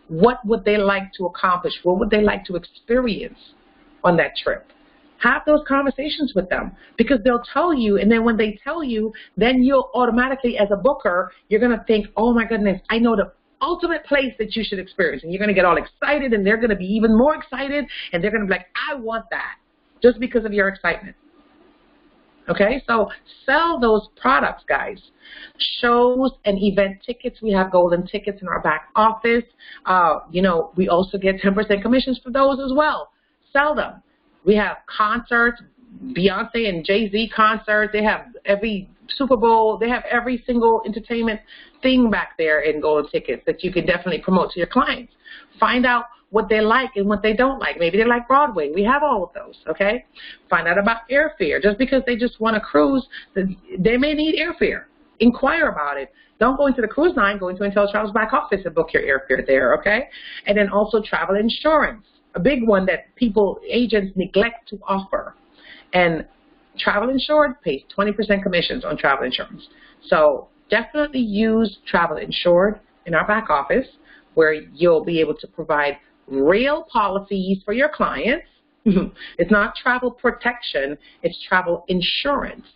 What would they like to accomplish? What would they like to experience on that trip? Have those conversations with them, because they'll tell you, and then when they tell you, then you'll automatically, as a booker, you're going to think, oh my goodness, I know the ultimate place that you should experience. And you're going to get all excited, and they're going to be even more excited, and they're going to be like, I want that, just because of your excitement. Okay, so sell those products, guys. Shows and event tickets. We have golden tickets in our back office. We also get 10% commissions for those as well. Sell them. We have concerts, Beyonce and Jay-Z concerts. They have every Super Bowl. They have every single entertainment thing back there in golden tickets that you can definitely promote to your clients. Find out what they like and what they don't like. Maybe they like Broadway. We have all of those, okay? Find out about airfare. Just because they just want to cruise, they may need airfare. Inquire about it. Don't go into the cruise line. Go into InteleTravel's back office and book your airfare there, okay? And then also travel insurance. A big one that agents neglect to offer. And Travel Insured pays 20% commissions on travel insurance. So definitely use Travel Insured in our back office, where you'll be able to provide real policies for your clients. It's not travel protection, it's travel insurance.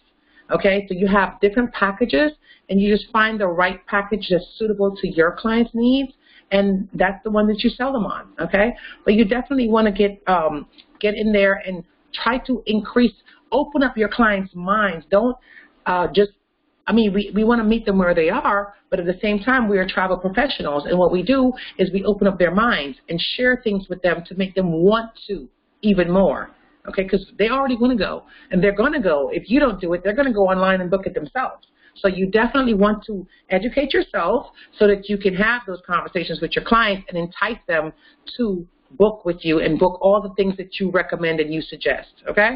Okay, so you have different packages, and you just find the right package that's suitable to your client's needs, and that's the one that you sell them on, okay? But you definitely want to get in there and try to open up your clients' minds. Don't we want to meet them where they are, but at the same time, we are travel professionals, and what we do is we open up their minds and share things with them to make them want to even more, okay? Because they already want to go, and they're going to go. If you don't do it, they're going to go online and book it themselves. So you definitely want to educate yourself so that you can have those conversations with your clients and entice them to book with you and book all the things that you recommend and you suggest, okay?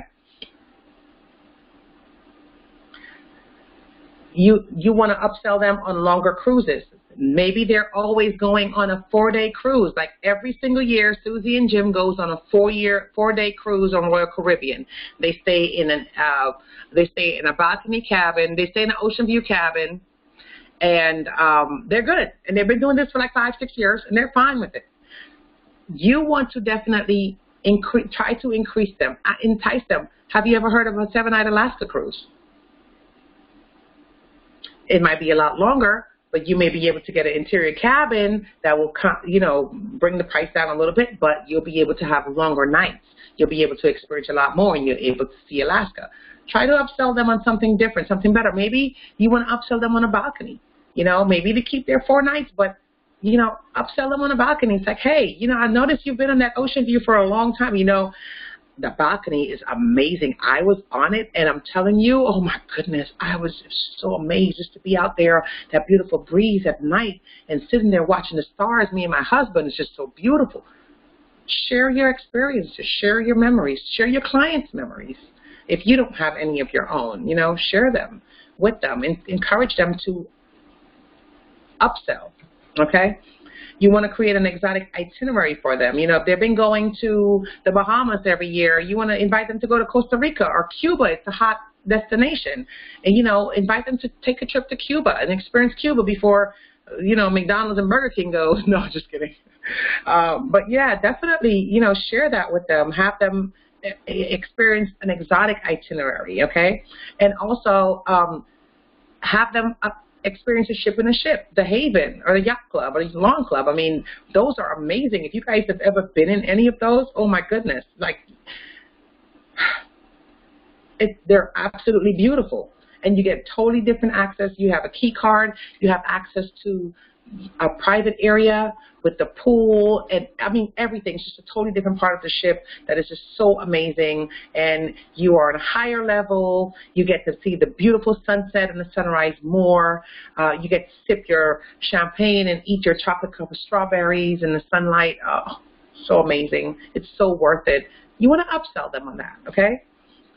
You want to upsell them on longer cruises. Maybe they're always going on a 4-day cruise. Like every single year, Susie and Jim goes on a 4-day cruise on Royal Caribbean. They stay in a balcony cabin. They stay in an ocean view cabin, and they're good. And they've been doing this for like 5-6 years, and they're fine with it. You want to definitely try to increase them, entice them. Have you ever heard of a 7-night Alaska cruise? It might be a lot longer, but you may be able to get an interior cabin that will, bring the price down a little bit, but you'll be able to have longer nights. You'll be able to experience a lot more, and you're able to see Alaska. Try to upsell them on something different, something better. Maybe you want to upsell them on a balcony, maybe to keep their 4 nights, but, upsell them on a balcony. It's like, hey, I noticed you've been on that ocean view for a long time, The balcony is amazing. I was on it, and I'm telling you, oh my goodness, I was so amazed just to be out there, that beautiful breeze at night, and sitting there watching the stars, me and my husband. It's just so beautiful. Share your experiences, share your memories, share your clients' memories. If you don't have any of your own, share them with them and encourage them to upsell, okay? You want to create an exotic itinerary for them. If they've been going to the Bahamas every year, you want to invite them to go to Costa Rica or Cuba. It's a hot destination. And, invite them to take a trip to Cuba and experience Cuba before, McDonald's and Burger King goes. No, just kidding. But, yeah, definitely, share that with them. Have them experience an exotic itinerary, okay? And also have them experience a ship in a ship, the Haven or the Yacht Club or the Lawn Club. I mean, those are amazing. If you guys have ever been in any of those, oh my goodness, like, they're absolutely beautiful. And you get totally different access. You have a key card. You have access to a private area with the pool, and I mean everything. It's just a totally different part of the ship that is just so amazing. And you are on a higher level. You get to see the beautiful sunset and the sunrise more. You get to sip your champagne and eat your chocolate covered strawberries in the sunlight. Oh, so amazing. It's so worth it. You want to upsell them on that, okay?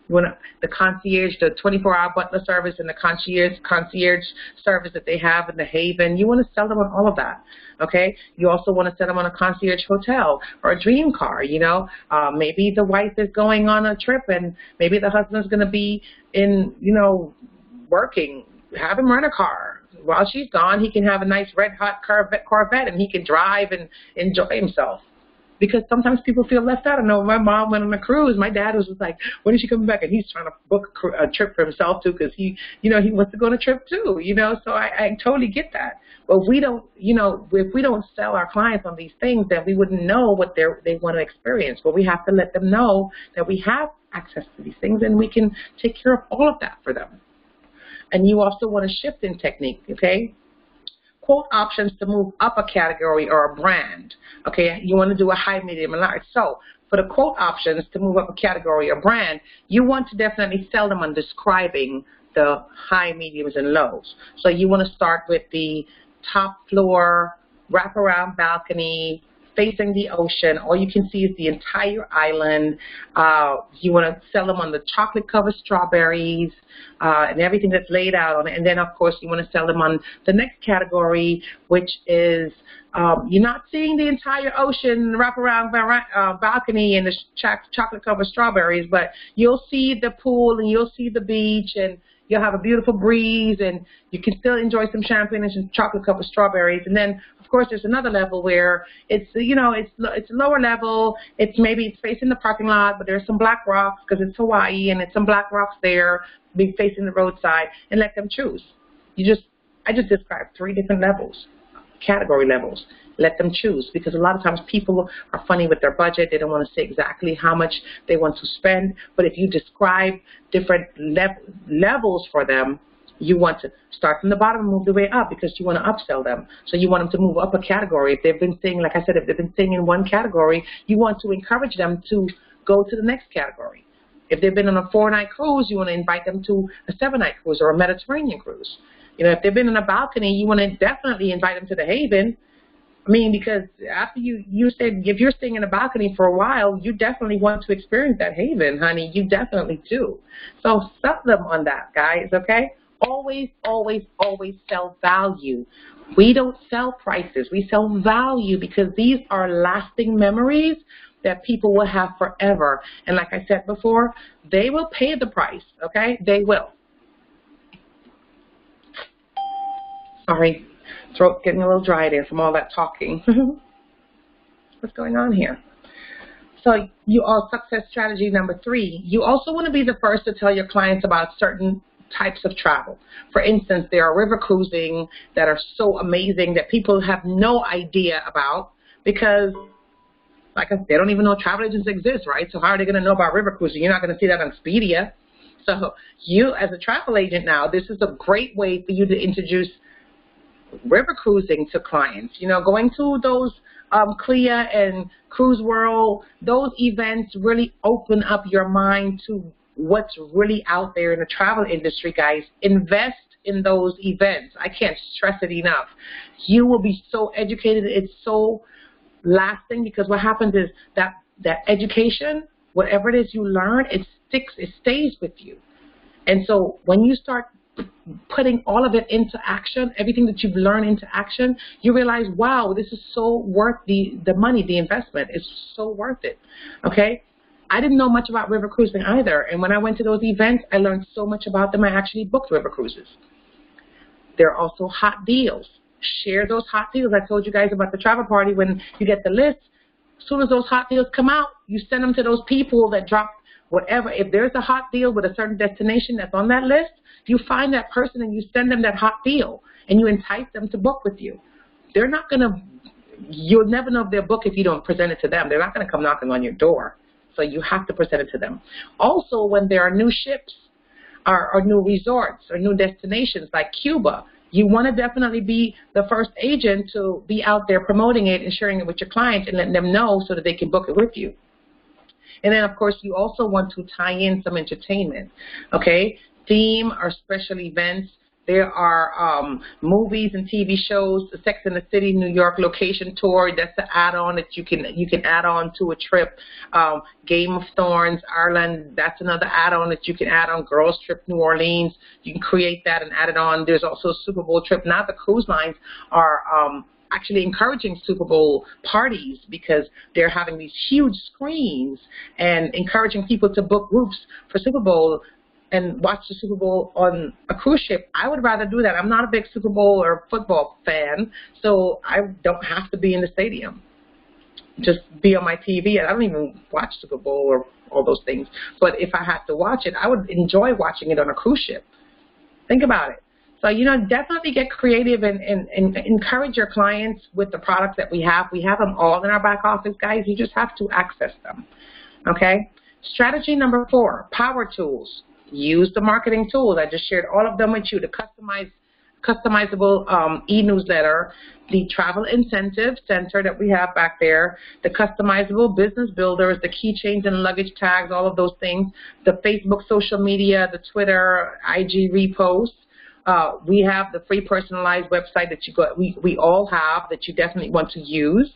You want the concierge, the 24-hour butler service, and the concierge service that they have in the Haven. You want to sell them on all of that, okay? You also want to sell them on a concierge hotel or a dream car, you know. Maybe the wife is going on a trip, and maybe the husband's going to be in, you know, working. Have him rent a car. While she's gone, he can have a nice red-hot Corvette, and he can drive and enjoy himself. Because sometimes people feel left out. I know my mom went on a cruise. My dad was like, when is she coming back? And he's trying to book a trip for himself, too, because he, you know, he wants to go on a trip, too, you know. So I totally get that. But we don't, you know, if we don't sell our clients on these things, then we wouldn't know what they want to experience. But we have to let them know that we have access to these things, and we can take care of all of that for them. And you also want to shift in technique, okay? Quote options to move up a category or a brand, okay? You want to do a high, medium, and large. So for the quote options to move up a category or brand, you want to definitely sell them on describing the high, mediums, and lows. So you want to start with the top floor, wraparound balcony, facing the ocean. All you can see is the entire island. You want to sell them on the chocolate-covered strawberries and everything that's laid out on it. And then, of course, you want to sell them on the next category, which is you're not seeing the entire ocean, wraparound balcony and the chocolate-covered strawberries, but you'll see the pool and you'll see the beach and you'll have a beautiful breeze and you can still enjoy some champagne and some chocolate-covered strawberries. And then, of course, there's another level where it's, you know, it's lower level. Maybe it's facing the parking lot, but there's some black rocks because it's Hawaii and it's some black rocks there, be facing the roadside, and let them choose. I just described 3 different levels, category levels. Let them choose, because a lot of times people are funny with their budget. They don't want to say exactly how much they want to spend. But if you describe different levels for them, you want to start from the bottom and move the way up because you want to upsell them. So you want them to move up a category. If they've been staying, like I said, if they've been staying in one category, you want to encourage them to go to the next category. If they've been on a 4-night cruise, you want to invite them to a 7-night cruise or a Mediterranean cruise. You know, if they've been in a balcony, you want to definitely invite them to the Haven. I mean, because after you said if you're staying in a balcony for a while, you definitely want to experience that Haven, honey. You definitely do. So sell them on that, guys, okay? Always, always, always sell value. We don't sell prices. We sell value because these are lasting memories that people will have forever. And like I said before, they will pay the price, okay? They will. Sorry. Throat getting a little dry there from all that talking. What's going on here? So success strategy number 3, you also want to be the first to tell your clients about certain types of travel. For instance, there are river cruising that are so amazing that people have no idea about because, like I said, they don't even know travel agents exist, right? So how are they going to know about river cruising? You're not going to see that on Expedia. So you, as a travel agent now, this is a great way for you to introduce river cruising to clients. You know, going to those CLIA and Cruise World, those events really open up your mind to what's really out there in the travel industry, guys. Invest in those events. I can't stress it enough. You will be so educated. It's so lasting because what happens is that education, whatever it is you learn, it stays with you. And so when you start putting all of it into action, everything that you've learned into action, you realize, wow, this is so worth the money, the investment. It's so worth it, okay? I didn't know much about river cruising either, and when I went to those events, I learned so much about them. I actually booked river cruises. There are also hot deals. Share those hot deals. I told you guys about the travel party. When you get the list, as soon as those hot deals come out, you send them to those people that dropped whatever. If there's a hot deal with a certain destination that's on that list, you find that person and you send them that hot deal and you entice them to book with you. They're not going to, you'll never know if they'll book if you don't present it to them. They're not going to come knocking on your door. So you have to present it to them. Also, when there are new ships or new resorts or new destinations like Cuba, you want to definitely be the first agent to be out there promoting it and sharing it with your clients and letting them know so that they can book it with you. And then, of course, you also want to tie in some entertainment, okay? Theme or special events. There are movies and TV shows, the Sex and the City New York location tour. That's the add-on that you can add on to a trip. Game of Thrones, Ireland. That's another add-on that you can add on. Girls Trip New Orleans. You can create that and add it on. There's also a Super Bowl trip. Now the cruise lines are actually encouraging Super Bowl parties because they're having these huge screens and encouraging people to book groups for Super Bowl and watch the Super Bowl on a cruise ship. I would rather do that. I'm not a big Super Bowl or football fan, so I don't have to be in the stadium. Just be on my TV. I don't even watch Super Bowl or all those things. But if I had to watch it, I would enjoy watching it on a cruise ship. Think about it. So, you know, definitely get creative and encourage your clients with the products that we have. We have them all in our back office, guys. You just have to access them, okay? Strategy number 4, power tools. Use the marketing tools. I just shared all of them with you. The customizable e-newsletter, the travel incentive center that we have back there, the customizable business builders, the keychains and luggage tags, all of those things, the Facebook social media, the Twitter, IG reposts. We have the free personalized website that we all have that you definitely want to use.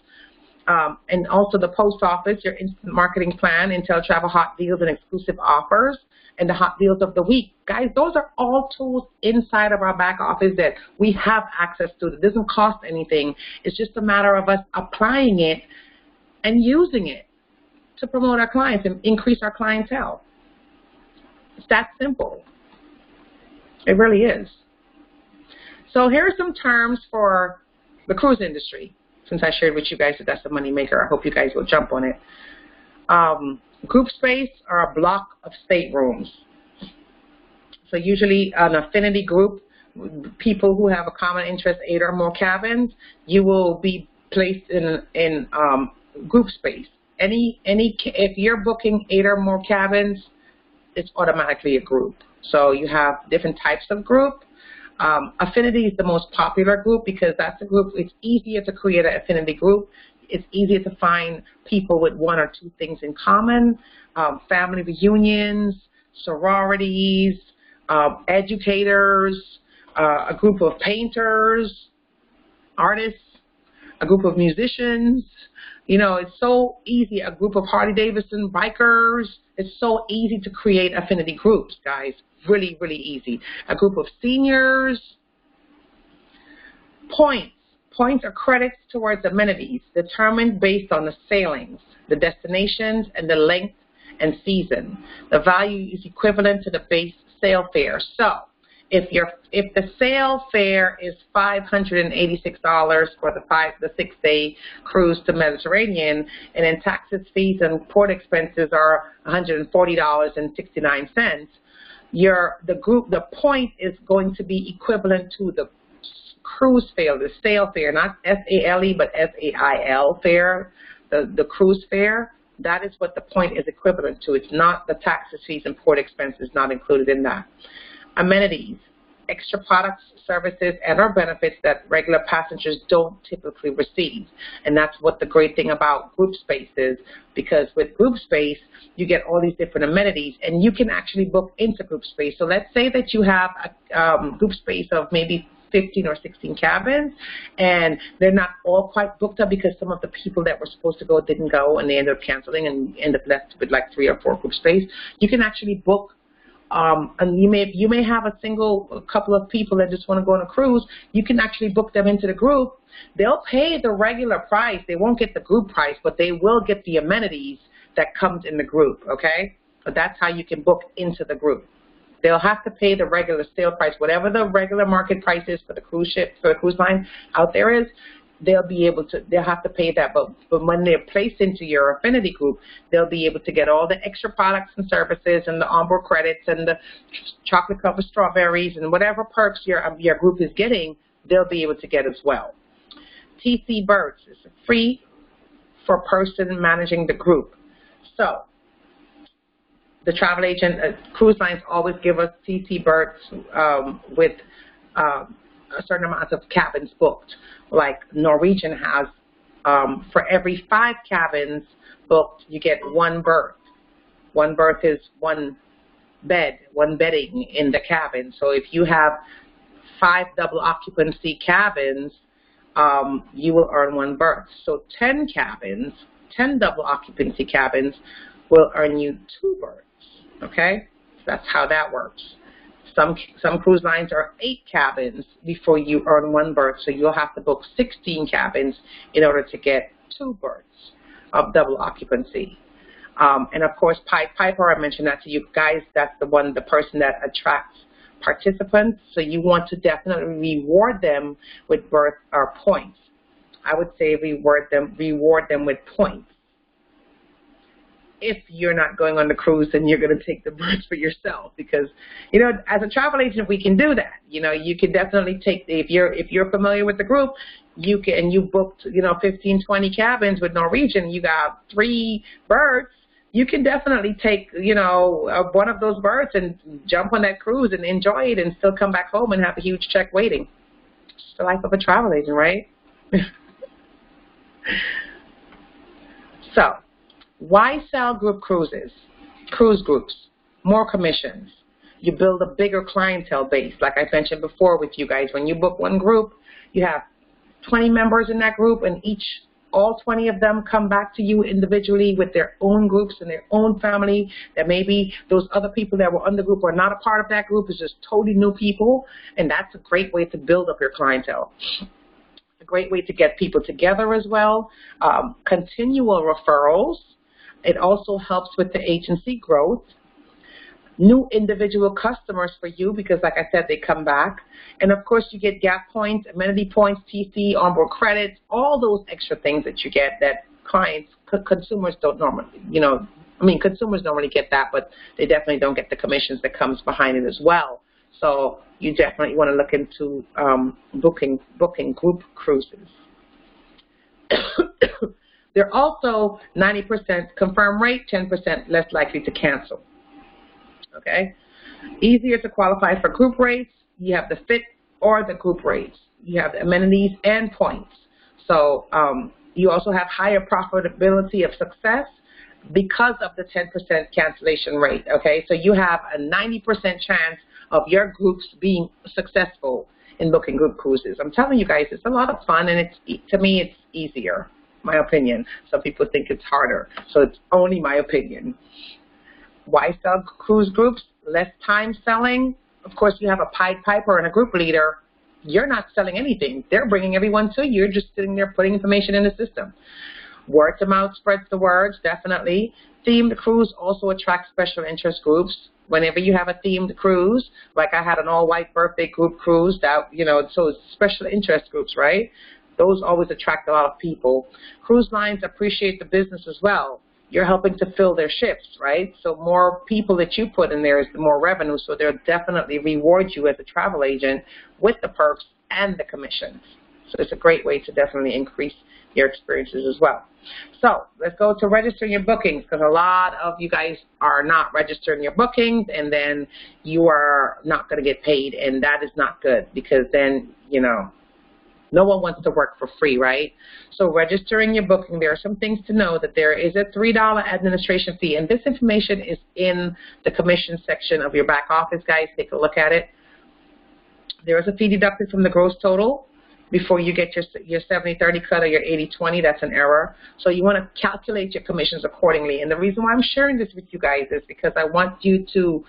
And also the post office, your instant marketing plan, InteleTravel hot deals and exclusive offers, and the hot deals of the week. Guys, those are all tools inside of our back office that we have access to. It doesn't cost anything. It's just a matter of us applying it and using it to promote our clients and increase our clientele. It's that simple. It really is. So here are some terms for the cruise industry. Since I shared with you guys that that's a money maker, I hope you guys will jump on it. Group space or a block of staterooms. So usually an affinity group, people who have a common interest, 8 or more cabins, you will be placed in group space. If you're booking 8 or more cabins, it's automatically a group. So you have different types of group. Affinity is the most popular group because that's a group, it's easier to create an affinity group. It's easier to find people with 1 or 2 things in common, family reunions, sororities, educators, a group of painters, artists, a group of musicians. You know, it's so easy, a group of Harley-Davidson bikers. It's so easy to create affinity groups, guys. Really, really easy. A group of seniors. Points. Points are credits towards amenities determined based on the sailings, the destinations, and the length and season. The value is equivalent to the base sail fare. So if the sail fare is $586 for the 6-day cruise to Mediterranean, and then taxes, fees, and port expenses are $140.69, the point is going to be equivalent to the cruise fare, the sail fare, not S-A-L-E, but S-A-I-L fare, the cruise fare. That is what the point is equivalent to. It's not the taxes, fees, and port expenses not included in that. Amenities, extra products, services, and or benefits that regular passengers don't typically receive. And that's what the great thing about group space is, because with group space, you get all these different amenities, and you can actually book into group space. So let's say that you have a group space of maybe 15 or 16 cabins, and they're not all quite booked up because some of the people that were supposed to go didn't go, and they ended up canceling and end up left with like 3 or 4 group space. You can actually book, and you may have a couple of people that just want to go on a cruise. You can actually book them into the group. They'll pay the regular price. They won't get the group price, but they will get the amenities that comes in the group, okay? But that's how you can book into the group. They'll have to pay the regular sale price, whatever the regular market price is for the cruise ship, for the cruise line out there is. they'll have to pay that, but when they're placed into your affinity group, they'll be able to get all the extra products and services and the onboard credits and the chocolate covered strawberries and whatever perks your group is getting, they'll be able to get as well. TC Birds is free for person managing the group. So the travel agent, cruise lines always give us TC Birds with a certain amount of cabins booked. Like Norwegian has, for every 5 cabins booked, you get 1 berth. 1 berth is 1 bed, 1 bedding in the cabin. So if you have 5 double occupancy cabins, you will earn 1 berth. So 10 cabins, 10 double occupancy cabins will earn you 2 berths. Okay, so that's how that works. Some cruise lines are 8 cabins before you earn 1 berth, so you'll have to book 16 cabins in order to get 2 berths of double occupancy. And of course, Piper, I mentioned that to you guys. That's the person that attracts participants. So you want to definitely reward them with berth or points. I would say reward them with points. If you're not going on the cruise, then you're going to take the berths for yourself, because, you know, as a travel agent, we can do that. You know, you can definitely take, if you're familiar with the group, you booked, 15, 20 cabins with Norwegian, you got 3 berths, you can definitely take, one of those berths and jump on that cruise and enjoy it and still come back home and have a huge check waiting. It's the life of a travel agent, right? So, why sell group cruises? Cruise groups, more commissions. You build a bigger clientele base. Like I mentioned before with you guys, when you book one group, you have 20 members in that group, and all 20 of them come back to you individually with their own groups and their own family, that maybe those other people that were on the group are not a part of that group, is just totally new people, and that's a great way to build up your clientele. A great way to get people together as well. Continual referrals. It also helps with the agency growth. New individual customers for you, because like I said, they come back. And of course, you get gap points, amenity points, TC, onboard credits, all those extra things that you get that consumers don't normally, consumers normally get that, but they definitely don't get the commissions that comes behind it as well. So you definitely want to look into booking group cruises. They're also 90% confirm rate, 10% less likely to cancel. Okay? Easier to qualify for group rates. You have the fit or the group rates. You have the amenities and points. So you also have higher profitability of success because of the 10% cancellation rate. Okay? So you have a 90% chance of your groups being successful in booking group cruises. I'm telling you guys, it's a lot of fun, and to me, it's easier. My opinion. Some people think it's harder, so it's only my opinion. Why sell cruise groups? Less time selling. Of course, you have a Pied Piper and a group leader. You're not selling anything. They're bringing everyone to you. You're just sitting there putting information in the system. Word to mouth spreads the words, definitely. Themed cruise also attracts special interest groups. Whenever you have a themed cruise, like I had an all-white birthday group cruise, that so it's special interest groups, right? Those always attract a lot of people. Cruise lines appreciate the business as well. You're helping to fill their ships, right? So more people that you put in there is the more revenue, so they'll definitely reward you as a travel agent with the perks and the commissions. So it's a great way to definitely increase your experiences as well. So let's go to registering your bookings, because a lot of you guys are not registering your bookings, and then you are not going to get paid, and that is not good, because then, no one wants to work for free, right? So registering your booking, there are some things to know, that there is a $3 administration fee, and this information is in the commission section of your back office, guys. Take a look at it. There is a fee deducted from the gross total before you get your 70-30 cut or your 80-20. That's an error. So you want to calculate your commissions accordingly. And the reason why I'm sharing this with you guys is because I want you to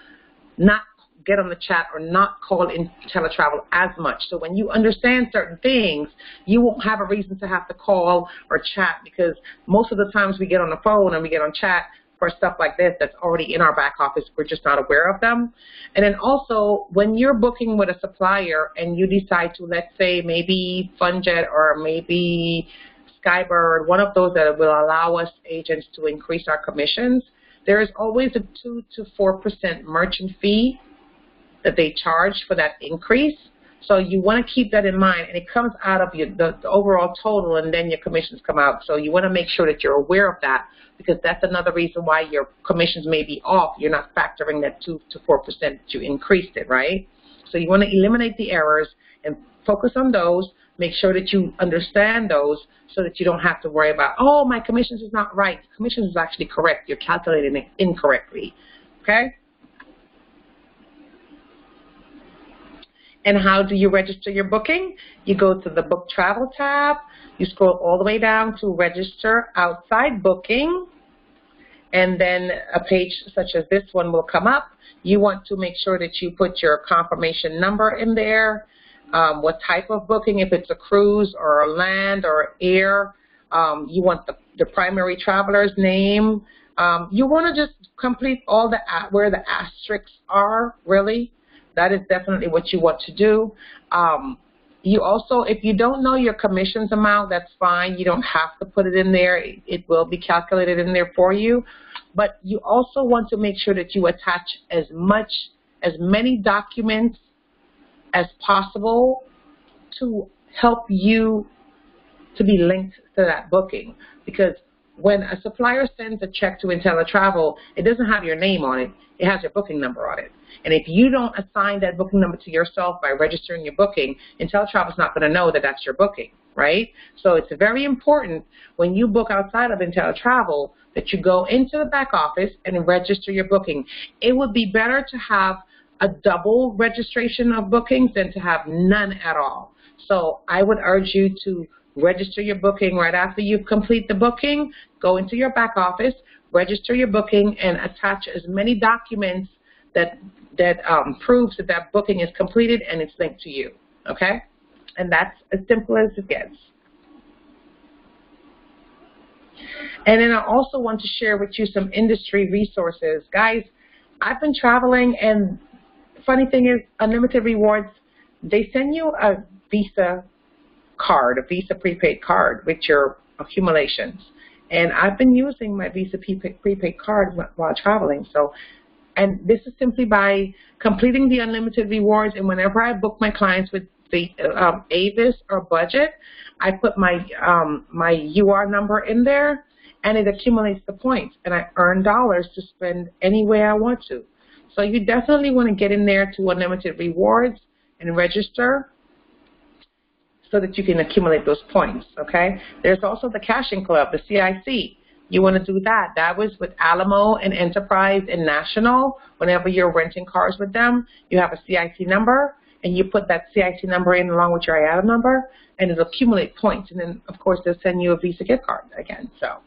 not get on the chat or not call InteleTravel as much. So when you understand certain things, you won't have a reason to have to call or chat, because most of the times we get on the phone and we get on chat, for stuff like this that's already in our back office. We're just not aware of them. And then also, when you're booking with a supplier and you decide to, let's say, maybe Funjet or maybe Skybird, one of those that will allow us agents to increase our commissions, there is always a 2 to 4% merchant fee that they charge for that increase. So you want to keep that in mind, and it comes out of the overall total, and then your commissions come out. So you want to make sure that you're aware of that, because that's another reason why your commissions may be off. You're not factoring that 2 to 4% that you increased it, right? So you want to eliminate the errors and focus on those. Make sure that you understand those so that you don't have to worry about, oh, my commissions is not right. Commissions is actually correct. You're calculating it incorrectly, okay? And how do you register your booking? You go to the Book Travel tab. You scroll all the way down to Register Outside Booking. And then a page such as this one will come up. You want to make sure that you put your confirmation number in there, what type of booking, if it's a cruise or a land or air. You want the primary traveler's name. You want to just complete all where the asterisks are, really. That is definitely what you want to do. You also, if you don't know your commissions amount, that's fine. You don't have to put it in there. It will be calculated in there for you. But you also want to make sure that you attach as many documents as possible to help you to be linked to that booking. Because when a supplier sends a check to InteleTravel, it doesn't have your name on it. It has your booking number on it. And if you don't assign that booking number to yourself by registering your booking, InteleTravel is not going to know that that's your booking, right? So it's very important when you book outside of InteleTravel that you go into the back office and register your booking. It would be better to have a double registration of bookings than to have none at all. So I would urge you to register your booking right after you complete the booking. Go into your back office, register your booking, and attach as many documents that proves that that booking is completed and it's linked to you, okay? And that's as simple as it gets. And then I also want to share with you some industry resources. Guys, I've been traveling, and funny thing is, Unlimited Rewards, they send you a Visa card, a Visa prepaid card with your accumulations. And I've been using my Visa prepaid card while traveling. And this is simply by completing the Unlimited Rewards, and whenever I book my clients with the Avis or Budget, I put my UR number in there, and it accumulates the points, and I earn dollars to spend any way I want to. So you definitely want to get in there to Unlimited Rewards and register so that you can accumulate those points, okay? There's also the Cashing Club, the CIC. You want to do that. That was with Alamo and Enterprise and National. Whenever you're renting cars with them, you have a CIC number, and you put that CIC number in along with your IATA number, and it'll accumulate points. And then, of course, they'll send you a Visa gift card again. So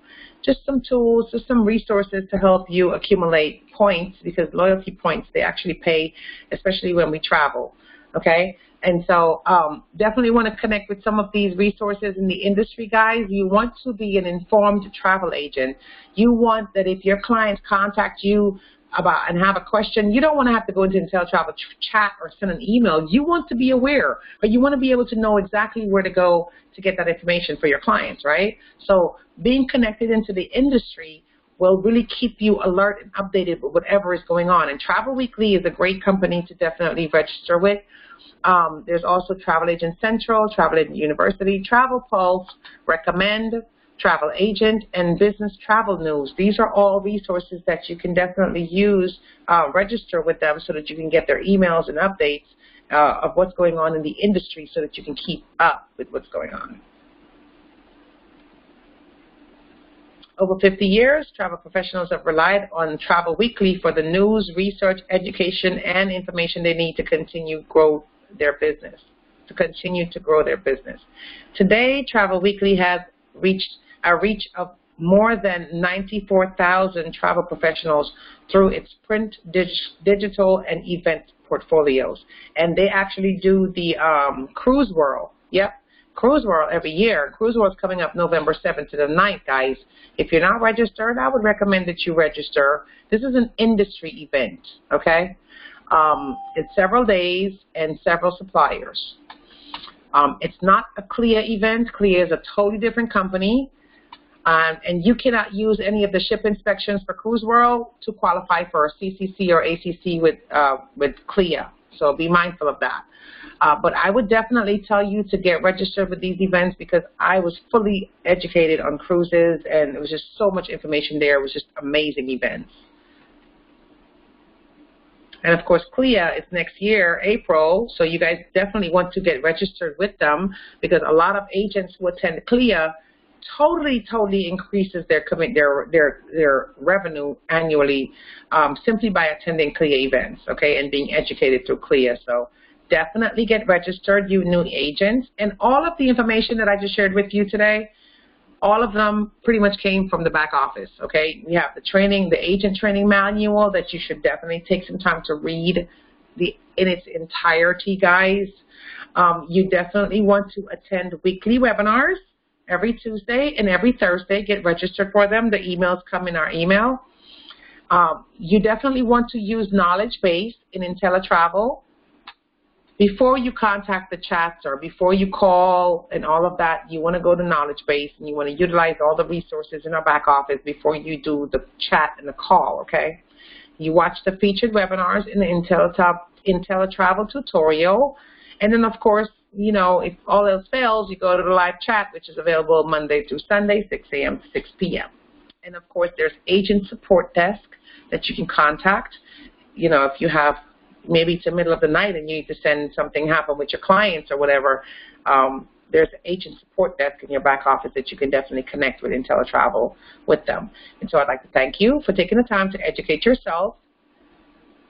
just some tools, just some resources to help you accumulate points, because loyalty points, they actually pay, especially when we travel, okay? And so definitely want to connect with some of these resources in the industry, guys. You want to be an informed travel agent. You want that if your clients contact you about and have a question, you don't want to have to go into InteleTravel chat or send an email. You want to be aware, but you want to be able to know exactly where to go to get that information for your clients, right? So being connected into the industry will really keep you alert and updated with whatever is going on. And Travel Weekly is a great company to definitely register with. There's also Travel Agent Central, Travel Agent University, Travel Pulse, Recommend, Travel Agent, and Business Travel News. These are all resources that you can definitely use, register with them so that you can get their emails and updates of what's going on in the industry so that you can keep up with what's going on. Over 50 years, travel professionals have relied on Travel Weekly for the news, research, education, and information they need to continue to grow their business. Today, Travel Weekly has reached a reach of more than 94,000 travel professionals through its print, digital, and event portfolios. And they actually do the Cruise World. Yep. Cruise World every year. Cruise World's coming up November 7th to the 9th, guys. If you're not registered, I would recommend that you register. This is an industry event, okay? It's several days and several suppliers. It's not a CLIA event. CLIA is a totally different company. And you cannot use any of the ship inspections for Cruise World to qualify for a CCC or ACC with CLIA. So be mindful of that. But I would definitely tell you to get registered with these events because I was fully educated on cruises, and it was just so much information there. It was just amazing events. And, of course, CLIA is next year, April, so you guys definitely want to get registered with them because a lot of agents who attend CLIA totally increases their revenue annually simply by attending CLIA events, okay, and being educated through CLIA. So definitely get registered, you new agents. And all of the information that I just shared with you today, all of them pretty much came from the back office, okay? We have the training, the agent training manual that you should definitely take some time to read in its entirety, guys. You definitely want to attend weekly webinars every Tuesday and every Thursday. Get registered for them. The emails come in our email. You definitely want to use knowledge base in InteleTravel. Before you contact the chats or before you call and all of that, you want to go to knowledge base and you want to utilize all the resources in our back office before you do the chat and the call, okay? You watch the featured webinars in the InteleTravel tutorial. And then, of course, you know, if all else fails, you go to the live chat, which is available Monday through Sunday, 6 a.m. to 6 p.m. And, of course, there's agent support desk that you can contact. You know, if you have maybe it's the middle of the night and you need to send something happen with your clients or whatever, there's an agent support desk in your back office that you can definitely connect with InteleTravel with them. And so I'd like to thank you for taking the time to educate yourself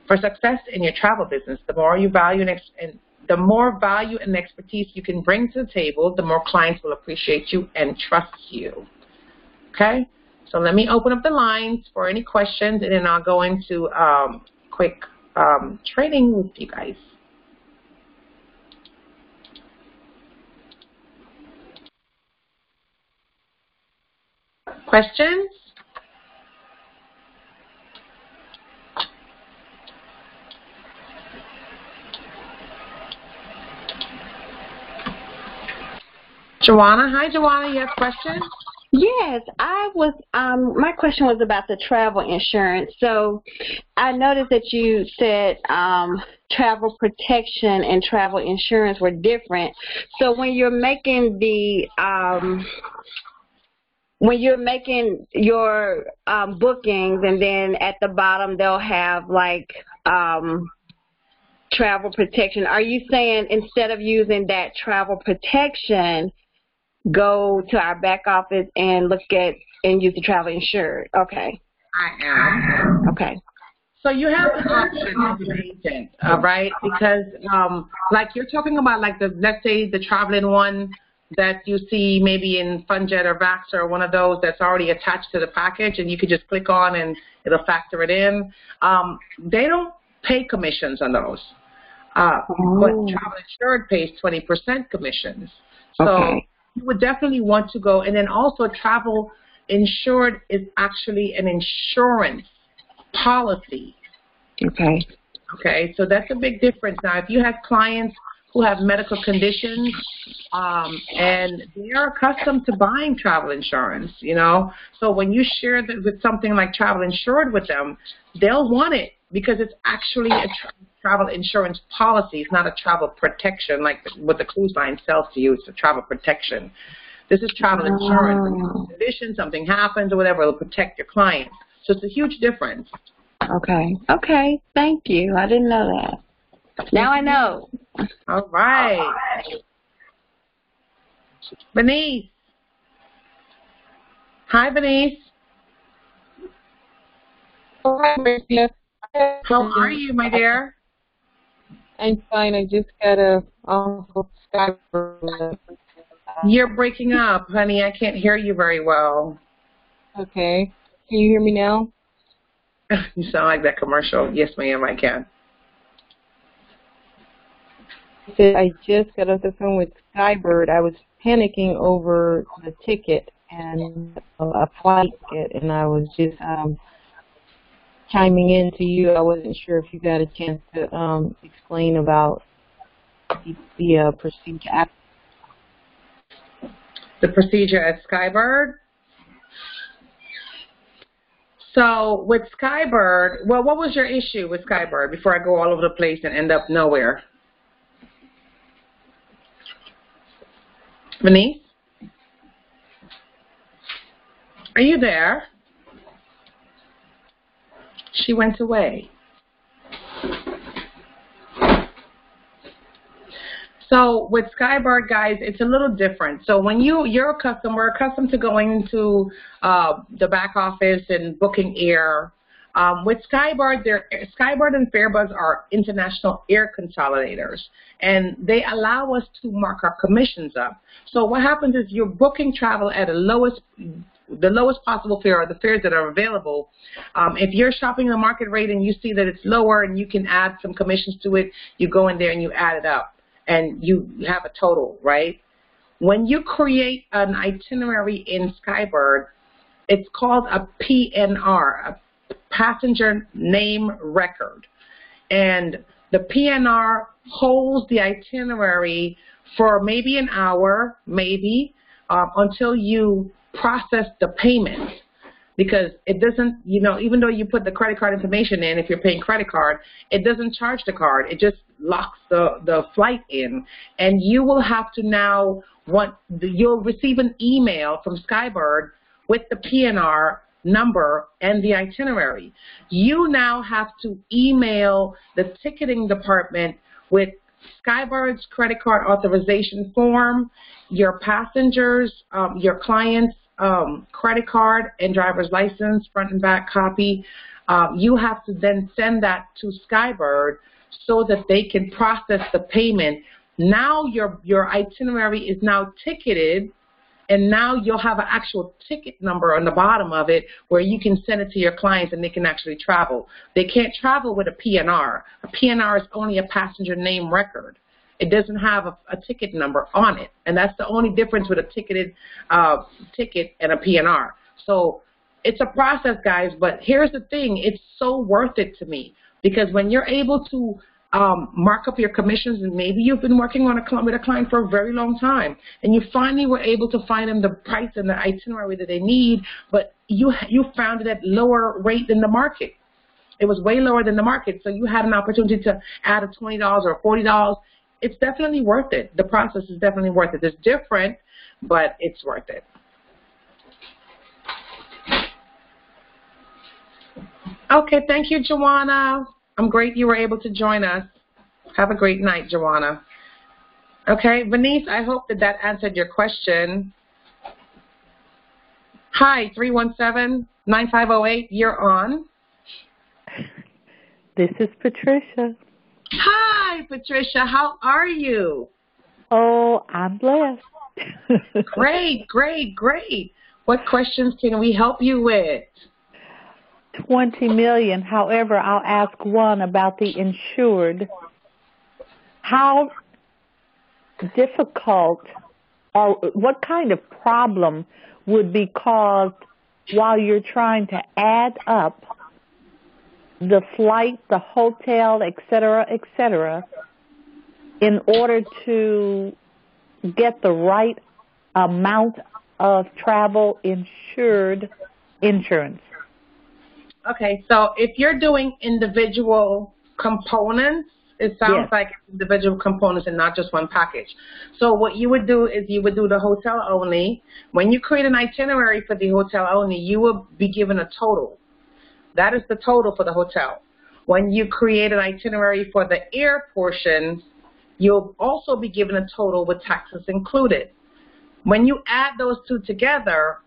for success in your travel business. The more you value and the more value and expertise you can bring to the table, the more clients will appreciate you and trust you. Okay? So let me open up the lines for any questions, and then I'll go into quick training with you guys. Questions? Joanna, hi Joanna, you have questions? Yes, I was, my question was about the travel insurance. So I noticed that you said travel protection and travel insurance were different. So when you're making your bookings, and then at the bottom they'll have like travel protection, are you saying instead of using that travel protection, go to our back office and look at and use the travel insured? Okay. I am. Okay. So you have an option as an agent, right? Because like you're talking about, like let's say the traveling one that you see maybe in Funjet or VAX or one of those that's already attached to the package, and you could just click on and it'll factor it in. They don't pay commissions on those, but travel insured pays 20% commissions. So. Okay. You would definitely want to go, and then also travel insured is actually an insurance policy. Okay. Okay, so that's a big difference. Now, if you have clients who have medical conditions and they are accustomed to buying travel insurance, you know, so when you share that with something like travel insured with them, they'll want it because it's actually a travel insurance policy. It's not a travel protection like what the cruise line sells to you. It's a travel protection. This is travel insurance. When you have a condition, something happens or whatever, it'll protect your client. So it's a huge difference. Okay. Okay. Thank you. I didn't know that. Now I know. All right. Bernice. Hi, Bernice. Hi, Marcia. How are you, my dear? I'm fine. I just got a awful Skype. You're breaking up, honey. I can't hear you very well. Okay. Can you hear me now? You sound like that commercial. Yes, ma'am, I can. said I just got off the phone with Skybird. I was panicking over the ticket and a flight ticket, and I was just chiming in to you. I wasn't sure if you got a chance to explain about the procedure. The procedure at Skybird? So with Skybird, well, what was your issue with Skybird before I go all over the place and end up nowhere? Venice? Are you there? She went away. So with Skybird, guys, it's a little different. So when we're accustomed to going into the back office and booking air. With Skybird, Skybird and Fairbuzz are international air consolidators, and they allow us to mark our commissions up. So what happens is you're booking travel at the lowest possible fare, or the fares that are available. If you're shopping the market rate and you see that it's lower and you can add some commissions to it, you go in there and you add it up, and you have a total, right? When you create an itinerary in Skybird, it's called a PNR, a passenger name record. And the PNR holds the itinerary for maybe an hour, until you process the payment. Because it doesn't, even though you put the credit card information in, if you're paying credit card, it doesn't charge the card. It just locks the flight in. And you will have to now, you'll receive an email from Skybird with the PNR number and the itinerary. You now have to email the ticketing department with Skybird's credit card authorization form, your passengers, your client's credit card and driver's license, front and back copy. You have to then send that to Skybird so that they can process the payment. Now your itinerary is now ticketed, and now you'll have an actual ticket number on the bottom of it where you can send it to your clients and they can actually travel. They can't travel with a PNR. A PNR is only a passenger name record. It doesn't have a ticket number on it, and that's the only difference with a ticketed ticket and a PNR. So it's a process, guys, but here's the thing. It's so worth it to me, because when you're able to mark up your commissions, and maybe you've been working with a client for a very long time, and you finally were able to find them the price and the itinerary that they need, but you found it at lower rate than the market. It was way lower than the market, so you had an opportunity to add a $20 or $40. It's definitely worth it. The process is definitely worth it. It's different, but it's worth it. Okay, thank you, Joanna. I'm great you were able to join us. Have a great night, Joanna. Okay, Venice, I hope that answered your question. Hi, 317-9508, you're on. This is Patricia. Hi, Patricia. How are you? Oh, I'm blessed. Great, great, great. What questions can we help you with? 20 million. However, I'll ask one about the insured. How difficult or what kind of problem would be caused while you're trying to add up the flight, the hotel, et cetera, in order to get the right amount of travel insurance? Okay, so if you're doing individual components, it sounds Yes. like individual components and not just one package. So what you would do is you would do the hotel only. When you create an itinerary for the hotel only, you will be given a total. That is the total for the hotel. When you create an itinerary for the air portion, you'll also be given a total with taxes included. When you add those two together,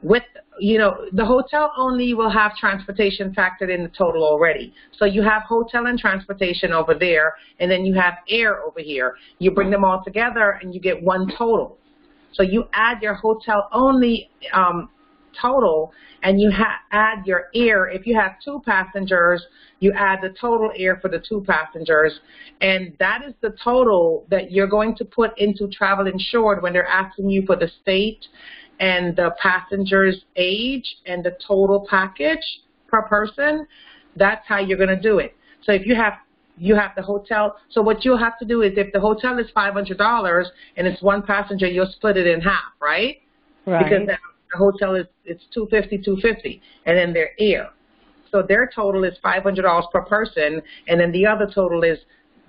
with, the hotel only will have transportation factored in the total already. So you have hotel and transportation over there, and then you have air over here. You bring them all together, and you get one total. So you add your hotel only total, and you add your air. If you have 2 passengers, you add the total air for the 2 passengers, and that is the total that you're going to put into travel insured when they're asking you for the state and the passenger's age and the total package per person. That's how you're going to do it. So if you have the hotel. So what you'll have to do is, if the hotel is $500 and it's 1 passenger, you'll split it in half, right? Right. Because the hotel it's $250, and then their air. So their total is $500 per person, and then the other total is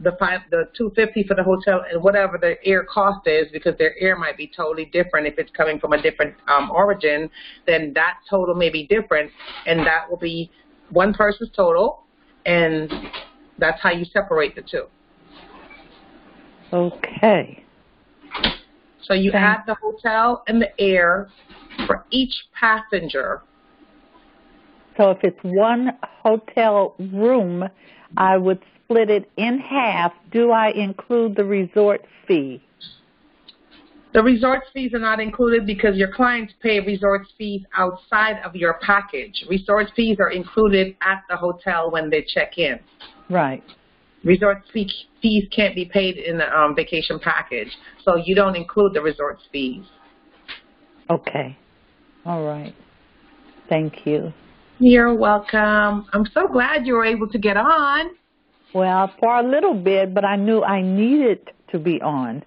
the $250 for the hotel and whatever the air cost is, because their air might be totally different. If it's coming from a different origin, then that total may be different, and that will be one person's total, and that's how you separate the 2. Okay. So you add the hotel and the air for each passenger. So if it's 1 hotel room, I would split it in half. Do I include the resort fee? The resort fees are not included because your clients pay resort fees outside of your package. Resort fees are included at the hotel when they check in. Right. Resort fees can't be paid in the vacation package, so you don't include the resort fees. Okay. All right. Thank you. You're welcome. I'm so glad you were able to get on. Well, for a little bit, but I knew I needed to be on.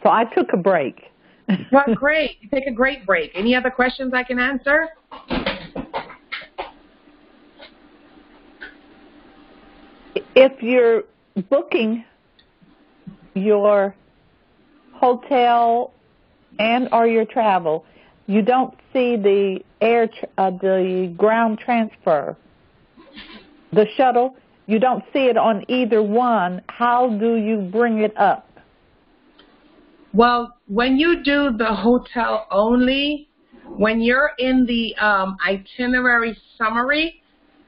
So I took a break. Well, great. You take a great break. Any other questions I can answer? If you're booking your hotel and or your travel, you don't see the the ground transfer, the shuttle. You don't see it on either one. How do you bring it up? Well, when you do the hotel only, when you're in the itinerary summary,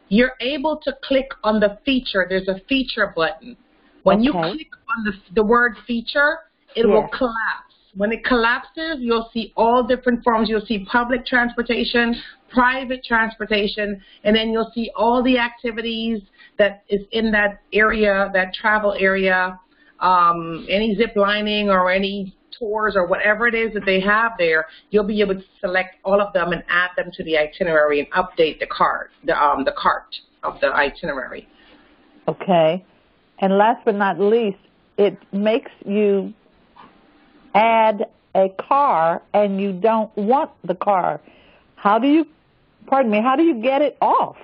you're able to click on the feature. There's a feature button. When you click on the word feature, it will collapse. When it collapses, you'll see all different forms. You'll see public transportation, private transportation, and then you'll see all the activities that is in that area, that travel area, any zip lining or any tours or whatever it is that they have there. You'll be able to select all of them and add them to the itinerary and update the cart of the itinerary. Okay. And last but not least, it makes you add a car and you don't want the car. How do you get it off?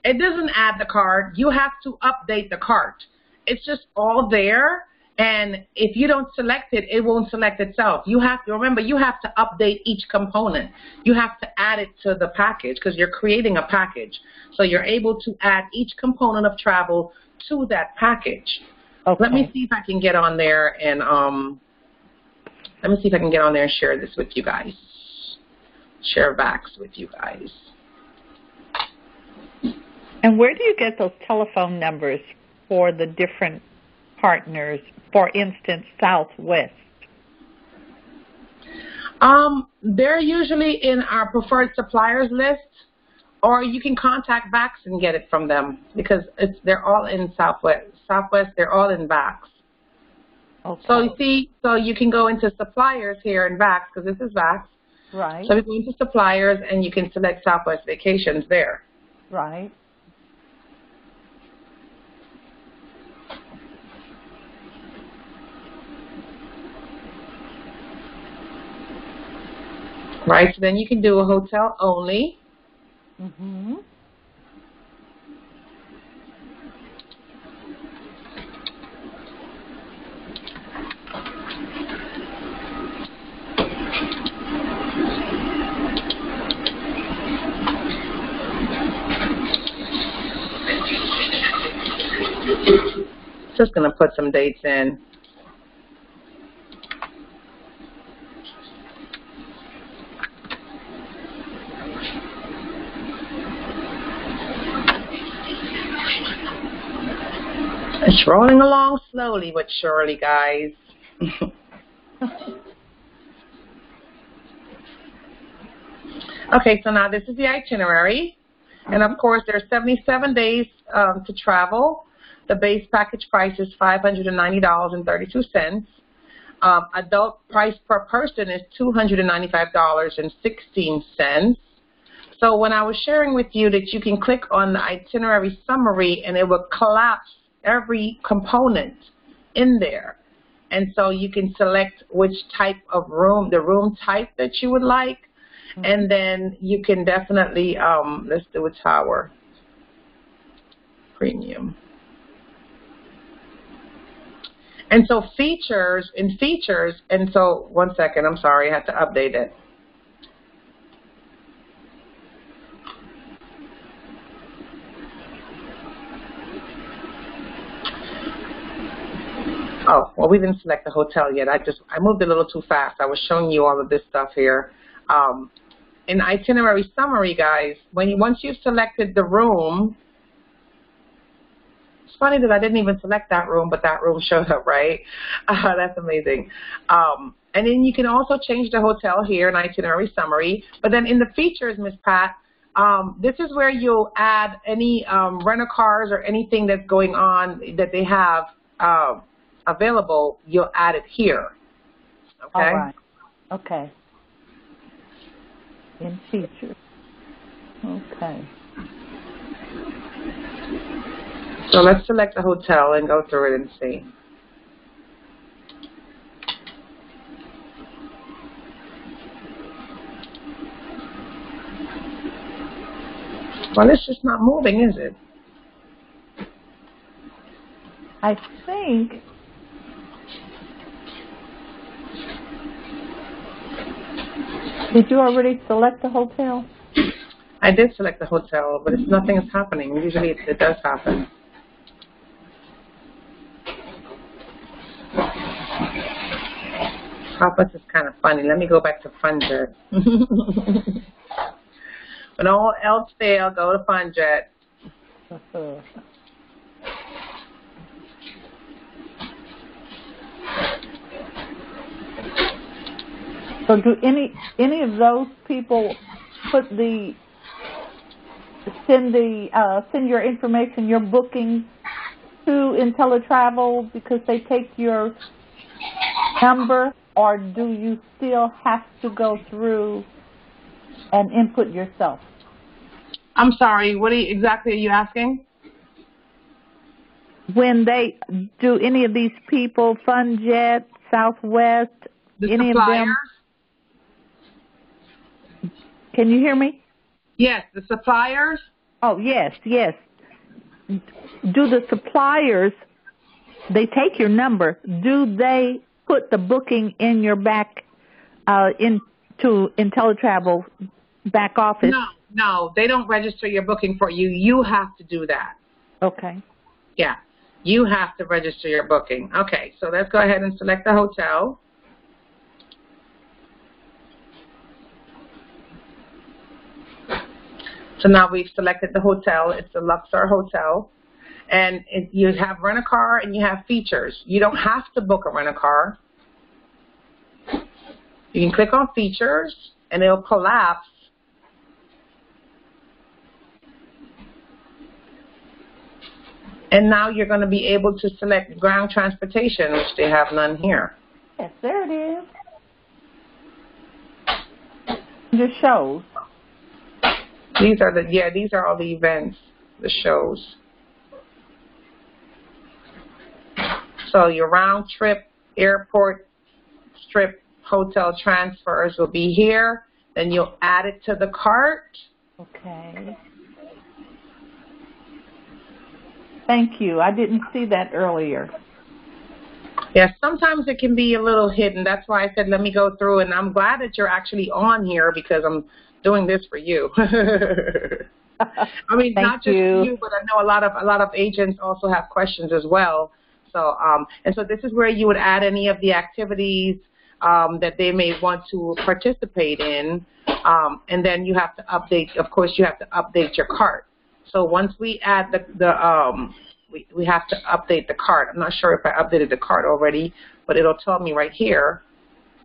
It doesn't add the cart. You have to update the cart. It's just all there, and if you don't select it, it won't select itself. You have to remember, you have to update each component. You have to add it to the package because you're creating a package. So you're able to add each component of travel to that package. Okay. Let me see if I can get on there and share this with you guys. Share VAX with you guys. And where do you get those telephone numbers for the different partners, for instance, Southwest? They're usually in our preferred suppliers list, or you can contact VAX and get it from them because they're all in Southwest. Southwest, they're all in VAX. Okay. So you see, you can go into suppliers here in VAX because this is VAX. Right. So we go into suppliers and you can select Southwest Vacations there. Right. Right, so then you can do a hotel only. Mm-hmm. Just going to put some dates in. It's rolling along slowly but surely, guys. Okay, so now this is the itinerary. And, of course, there's 77 days to travel. The base package price is $590.32. Adult price per person is $295.16. So when I was sharing with you that you can click on the itinerary summary and it will collapse every component in there. And so you can select which type of room, the room type that you would like. And then you can definitely, let's do a tower premium. And so features, and so one second, I'm sorry, I had to update it. Oh, well, we didn't select the hotel yet. I moved a little too fast. I was showing you all of this stuff here. In itinerary summary, guys, once you've selected the room, it's funny that I didn't even select that room, but that room showed up, right? That's amazing. And then you can also change the hotel here in itinerary summary. But then in the features, Ms. Pat, this is where you'll add any rental cars or anything that's going on that they have available. You'll add it here. Okay. All right. Okay. In features. Okay. So let's select the hotel and go through it and see. Well, it's just not moving, is it? I think did you already select the hotel? I did select the hotel, but nothing is happening. Usually it does happen. Papa is kind of funny. Let me go back to Funjet. When all else fails, go to Funjet. So do any of those people send your information, your booking to InteleTravel because they take your number, or do you still have to go through and input yourself? I'm sorry, what exactly are you asking? When they do any of these people, Funjet, Southwest, any suppliers? of them? Can you hear me? Yes, the suppliers. Oh, yes. Do the suppliers, they take your number, do they put the booking in your back, into InteleTravel back office? No, they don't register your booking for you. You have to do that. Okay. Yeah, you have to register your booking. Okay, so let's go ahead and select the hotel. So now we've selected the hotel. It's a Luxor hotel. And you have rent-a-car and you have features. You don't have to book a rent-a-car. You can click on features and it'll collapse. And now you're going to be able to select ground transportation, which they have none here. Yes, there it is. It just shows. These are all the events, the shows. So your round trip, airport, strip, hotel transfers will be here. Then you'll add it to the cart. Okay. Thank you. I didn't see that earlier. Yes, sometimes it can be a little hidden. That's why I said let me go through, and I'm glad that you're actually on here because I'm doing this for you. I mean, not just for you, but I know a lot of agents also have questions as well. So, and so this is where you would add any of the activities that they may want to participate in, and then you have to update. Of course, you have to update your cart. So once we add we have to update the cart. I'm not sure if I updated the cart already, but it'll tell me right here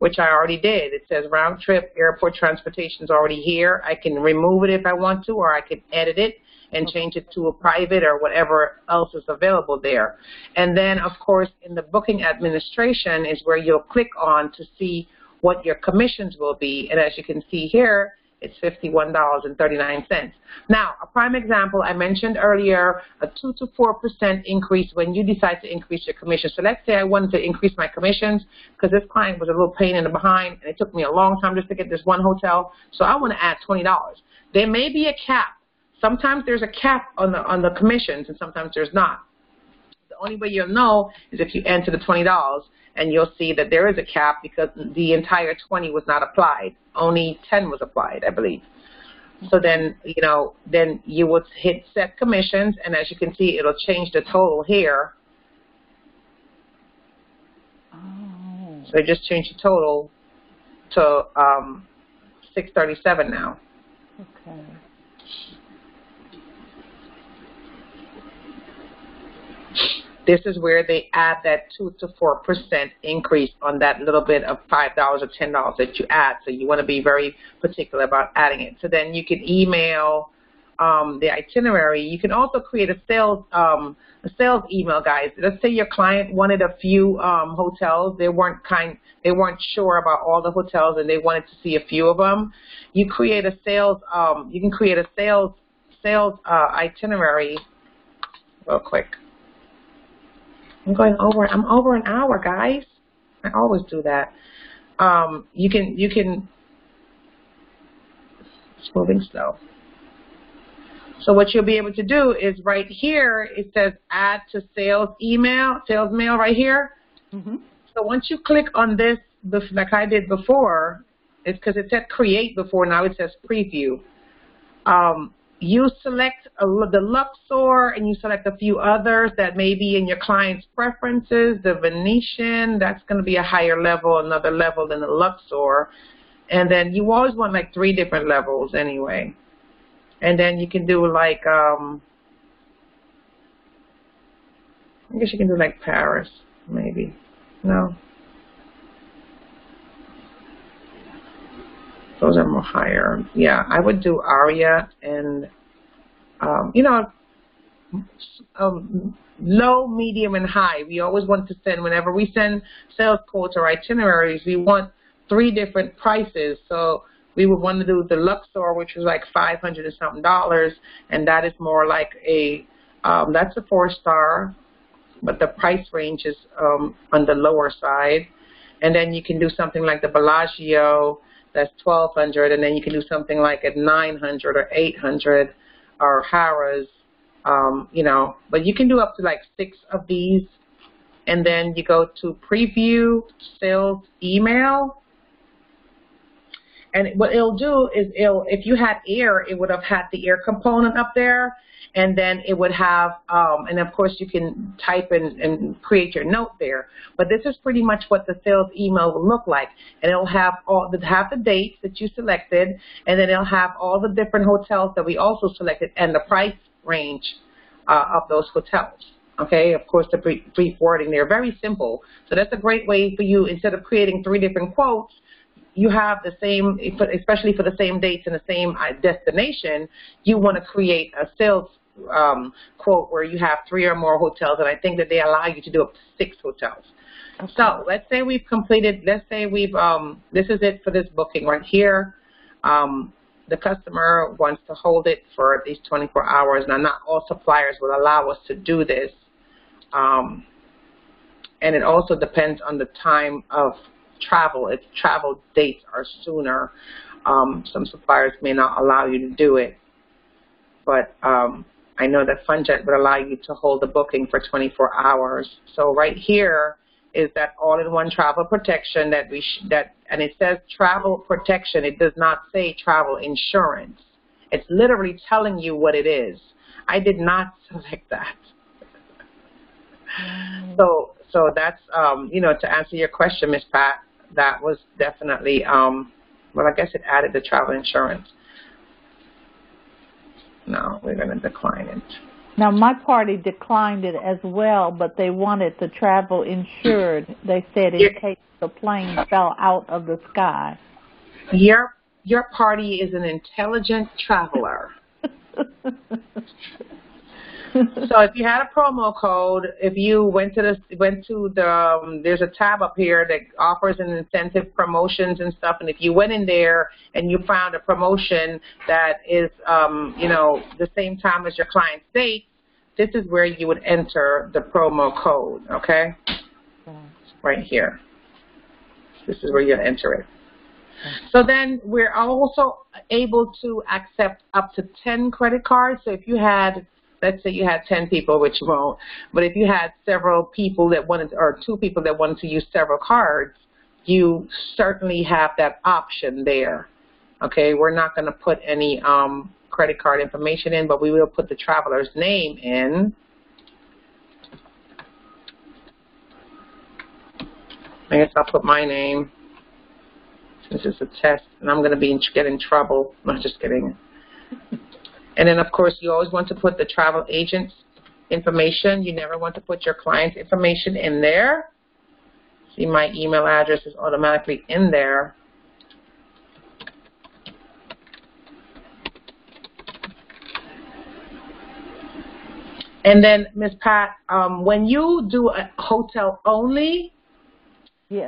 which I already did. It says round trip airport transportation is already here. I can remove it if I want to, or I can edit it and change it to a private or whatever else is available there. And then, of course, in the booking administration is where you'll click on to see what your commissions will be. And as you can see here, it's $51.39. Now, a prime example, I mentioned earlier, a 2 to 4% increase when you decide to increase your commission. So let's say I wanted to increase my commissions because this client was a little pain in the behind, and it took me a long time just to get this one hotel. So I want to add $20. There may be a cap. Sometimes there's a cap on the commissions, and sometimes there's not. The only way you'll know is if you enter the $20, and you'll see that there is a cap because the entire 20 was not applied. Only 10 was applied, I believe. So then, then you would hit set commissions, and as you can see, it'll change the total here. Oh. So it just changed the total to $637 now. Okay. This is where they add that 2 to 4% increase on that little bit of $5 or $10 that you add. So you want to be very particular about adding it. So then you can email the itinerary. You can also create a sales email, guys. Let's say your client wanted a few hotels. They weren't sure about all the hotels, and they wanted to see a few of them. You create a sales. You can create a sales itinerary. Real quick. I'm over an hour, guys. I always do that. You can, it's moving slow. So what you'll be able to do is right here, it says add to sales mail right here. Mm-hmm. So once you click on this, like I did before, it's because it said create before, now it says preview. You select the Luxor, and you select a few others that may be in your client's preferences. The Venetian, that's going to be a higher level, another level than the Luxor. And then you always want like 3 different levels anyway. And then you can do like, I guess you can do like Paris, maybe. No. Those are more higher. Yeah, I would do Aria and, low, medium, and high. We always want to send, whenever we send sales quotes or itineraries, we want 3 different prices. So we would want to do the Luxor, which is like $500 and something, and that is more like that's a 4-star, but the price range is on the lower side. And then you can do something like the Bellagio, that's $1,200, and then you can do something like at $900 or $800, or Harrah's, but you can do up to like 6 of these, and then you go to preview sales email, and what it'll do is if you had air, it would have had the air component up there, and then it would have, and of course you can type and create your note there. But this is pretty much what the sales email will look like, and it'll have the dates that you selected, and then it'll have all the different hotels that we also selected and the price range of those hotels. Okay, of course the brief wording there, very simple. So that's a great way for you, instead of creating 3 different quotes, you have the same, especially for the same dates and the same destination, you want to create a sales quote where you have 3 or more hotels, and I think that they allow you to do up to 6 hotels. Okay. So let's say we've completed, this is it for this booking right here. The customer wants to hold it for at least 24 hours. Now, not all suppliers will allow us to do this, and it also depends on the time of travel. If travel dates are sooner, some suppliers may not allow you to do it, but I know that Funjet would allow you to hold the booking for 24 hours. So right here is that all-in-one travel protection and it says travel protection. It does not say travel insurance. It's literally telling you what it is. I did not select that. So that's, to answer your question, Ms. Pat, that was definitely, well, I guess it added the travel insurance. No, we're going to decline it. Now, my party declined it as well, but they wanted the travel insured. They said in case the plane fell out of the sky. Your party is an intelligent traveler. So if you had a promo code, if you went to the there's a tab up here that offers an incentive promotions and stuff, and if you went in there and you found a promotion that is the same time as your client's date, this is where you would enter the promo code, okay? Right here. This is where you enter it. So then we're also able to accept up to 10 credit cards. So if you had, let's say you had 10 people, which you won't, but if you had several people that wanted, or 2 people that wanted to use several cards, you certainly have that option there. Okay, we're not going to put any credit card information in, but we will put the traveler's name in. I guess I'll put my name. This is a test, and I'm going to get in trouble. No, just kidding. And then, of course, you always want to put the travel agent's information. You never want to put your client's information in there. See, my email address is automatically in there. And then, Ms. Pat, when you do a hotel only,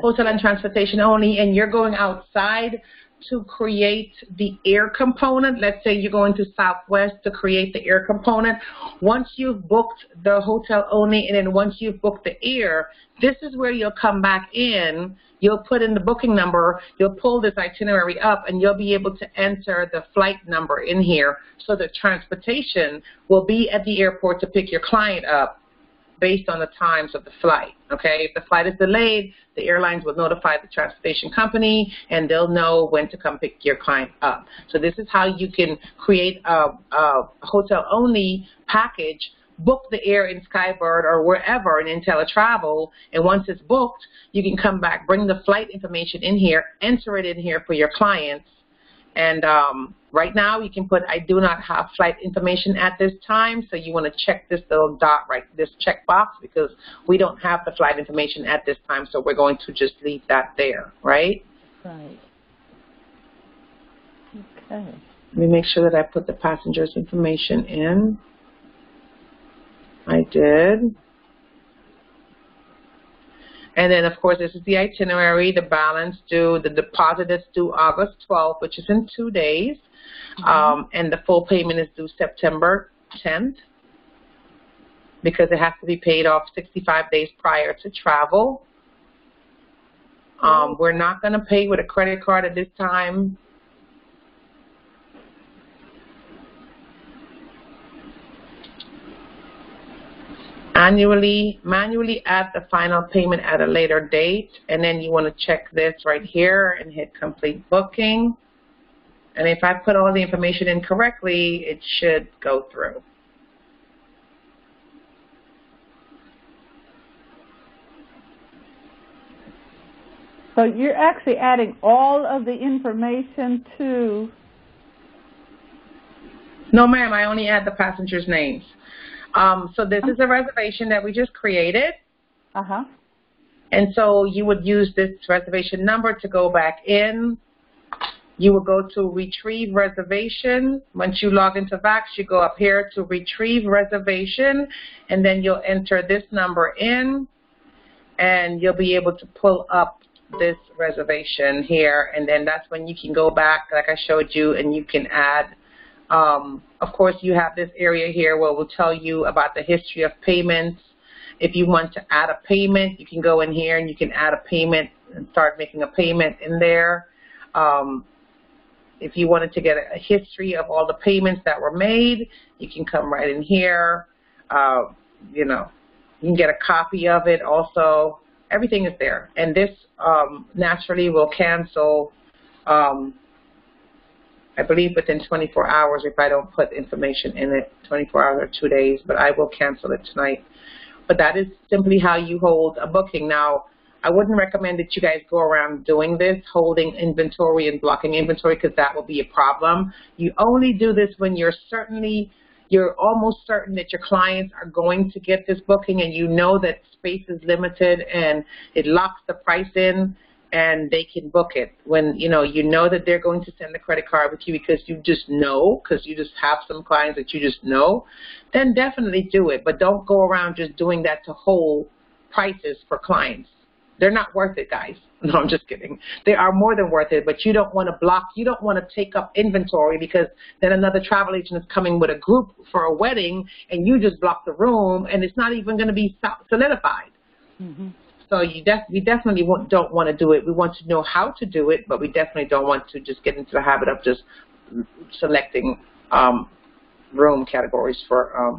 hotel and transportation only, and you're going outside to create the air component, let's say you're going to Southwest to create the air component, once you've booked the hotel only and then once you've booked the air, this is where you'll come back in, you'll put in the booking number, you'll pull this itinerary up, and you'll be able to enter the flight number in here so that transportation will be at the airport to pick your client up based on the times of the flight, okay? If the flight is delayed, the airlines will notify the transportation company, and they'll know when to come pick your client up. So this is how you can create a hotel-only package, book the air in Skybird or wherever in InteleTravel, and once it's booked, you can come back, bring the flight information in here, enter it in here for your clients, and right now you can put, I do not have flight information at this time, so you want to check this little dot, right, this checkbox, because we don't have the flight information at this time, so we're going to just leave that there, right? Right. Okay. Let me make sure that I put the passenger's information in. I did. And then, of course, this is the itinerary, the balance due, the deposit is due August 12th, which is in 2 days. And the full payment is due September 10th because it has to be paid off 65 days prior to travel. We're not going to pay with a credit card at this time. Manually add the final payment at a later date, and then you want to check this right here and hit complete booking. And if I put all the information in correctly, it should go through. So you're actually adding all of the information to... No, ma'am, I only add the passengers' names. So this is a reservation that we just created. And so you would use this reservation number to go back in. You will go to retrieve reservation. Once you log into VAX, you go up here to retrieve reservation, and then you'll enter this number in, and you'll be able to pull up this reservation here, and then that's when you can go back, like I showed you, and you can add. Of course, you have this area here where we'll tell you about the history of payments. If you want to add a payment, you can go in here and you can add a payment and start making a payment in there. If you wanted to get a history of all the payments that were made, you can come right in here. You know, you can get a copy of it also. Everything is there. And this naturally will cancel I believe within 24 hours if I don't put information in it, 24 hours or 2 days, but I will cancel it tonight. But that is simply how you hold a booking. Now, I wouldn't recommend that you guys go around doing this, holding inventory and blocking inventory, because that will be a problem. You only do this when you're you're almost certain that your clients are going to get this booking, and you know that space is limited and it locks the price in and they can book it. When you know that they're going to send the credit card with you because you just know, because you just have some clients that you just know, then definitely do it. But don't go around just doing that to hold prices for clients. They're not worth it, guys. No, I'm just kidding. They are more than worth it, but you don't want to block, you don't want to take up inventory because then another travel agent is coming with a group for a wedding and you just block the room and it's not even going to be solidified. Mm-hmm. So we definitely don't want to do it. We want to know how to do it, but we definitely don't want to just get into the habit of just selecting room categories for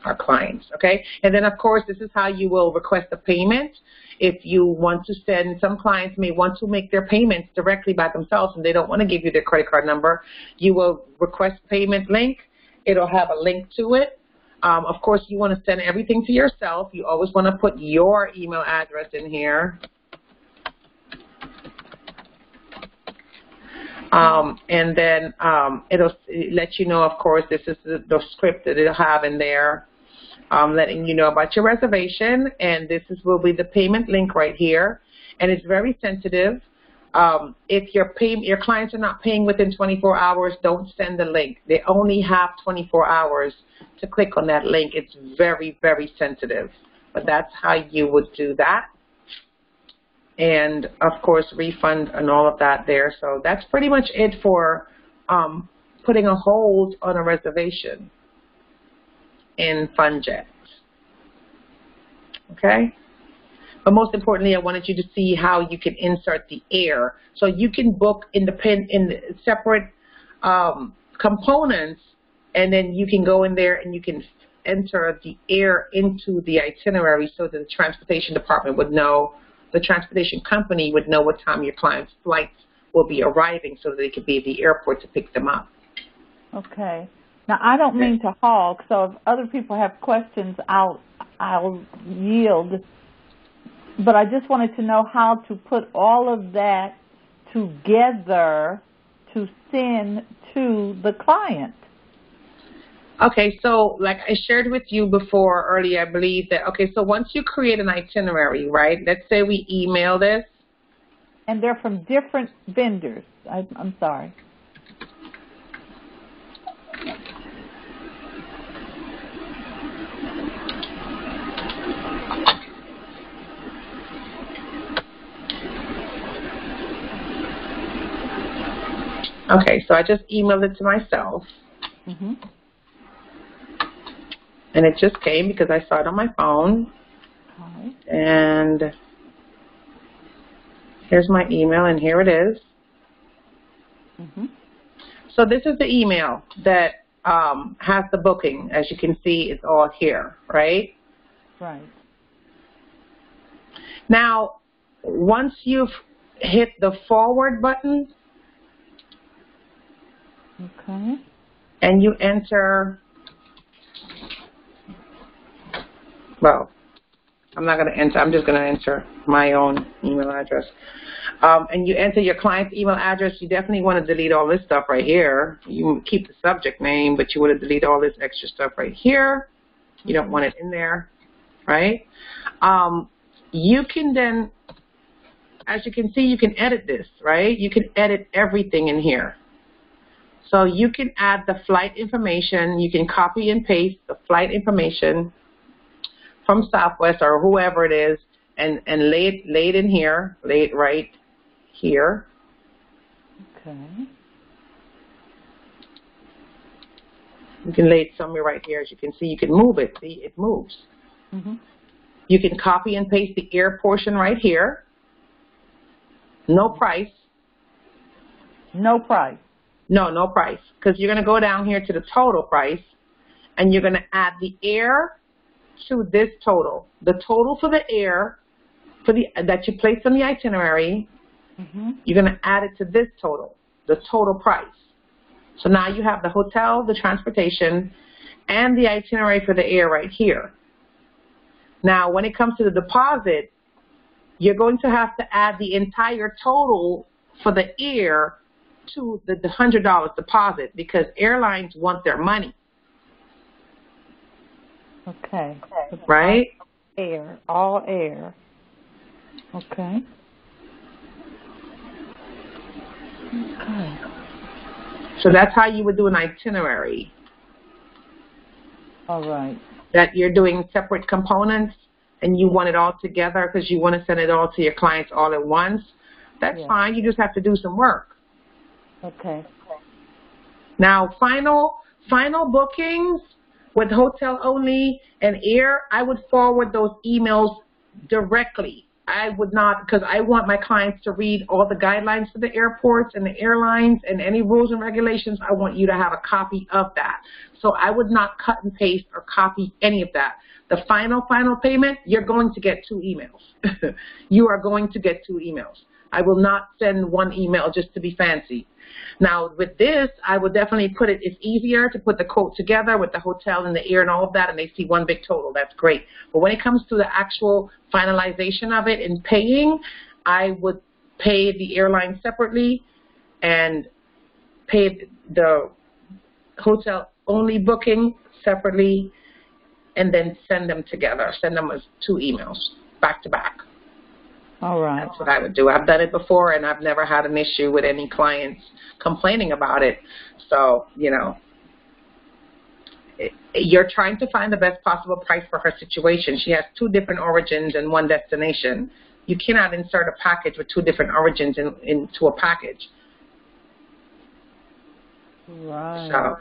our clients, okay? And then, of course, this is how you will request a payment. If you want to send, some clients may want to make their payments directly by themselves and they don't want to give you their credit card number. You will request payment link. It'll have a link to it. Of course, you want to send everything to yourself. You always want to put your email address in here. And then it'll let you know, of course, this is the script that it'll have in there, letting you know about your reservation. And this will be the payment link right here. And it's very sensitive. If your clients are not paying within 24 hours, don't send the link. They only have 24 hours to click on that link. It's very, very sensitive. But that's how you would do that. And, of course, refund and all of that there. So that's pretty much it for putting a hold on a reservation in Funjet. Okay? But most importantly, I wanted you to see how you can insert the air. So you can book in separate components, and then you can go in there and you can enter the air into the itinerary so that the transportation department would know, the transportation company would know what time your client's flights will be arriving so that they could be at the airport to pick them up. Okay. Now, I don't mean to hog, so if other people have questions, I'll yield. But I just wanted to know how to put all of that together to send to the client. Okay, so like I shared with you before earlier, I believe that, okay, so once you create an itinerary, right, let's say we email this. And they're from different vendors. I'm sorry. Okay, so I just emailed it to myself. Mm-hmm. And it just came because I saw it on my phone. Right. And here's my email, and here it is. Mm-hmm. So this is the email that has the booking. As you can see, it's all here, right? Right. Now, once you've hit the forward button, okay, and you enter, well, I'm not going to enter, I'm just going to enter my own email address. And you enter your client's email address, you definitely want to delete all this stuff right here. You keep the subject name, but you want to delete all this extra stuff right here. You don't want it in there, right? You can then, as you can see, you can edit this, right? You can edit everything in here. So you can add the flight information. You can copy and paste the flight information from Southwest or whoever it is and lay it in here, lay it right here. Okay. You can lay it somewhere right here. As you can see, you can move it. See, it moves. Mm-hmm. You can copy and paste the air portion right here. No price. No price. No price, because you're going to go down here to the total price, and you're going to add the air to this total. The total for the air that you placed on the itinerary, mm-hmm. you're going to add it to this total, the total price. So now you have the hotel, the transportation, and the itinerary for the air right here. Now, when it comes to the deposit, you're going to have to add the entire total for the air to the $100 deposit because airlines want their money. Okay. Right? All air. Okay. Okay. So that's how you would do an itinerary. All right. That you're doing separate components and you want it all together because you want to send it all to your clients all at once. That's fine. You just have to do some work. Okay. Now, final bookings with hotel only and air, I would forward those emails directly. I would not, because I want my clients to read all the guidelines for the airports and the airlines and any rules and regulations. I want you to have a copy of that. So I would not cut and paste or copy any of that. The final payment, you're going to get 2 emails. You are going to get 2 emails. I will not send one email just to be fancy. Now, with this, I would definitely put it, it's easier to put the quote together with the hotel and the air and all of that, and they see one big total. That's great. But when it comes to the actual finalization of it and paying, I would pay the airline separately and pay the hotel-only booking separately, and then send them together. Send them as 2 emails, back to back. All right. That's what I would do. I've done it before, and I've never had an issue with any clients complaining about it. So, you know, you're trying to find the best possible price for her situation. She has 2 different origins and 1 destination. You cannot insert a package with 2 different origins into a package. Right. So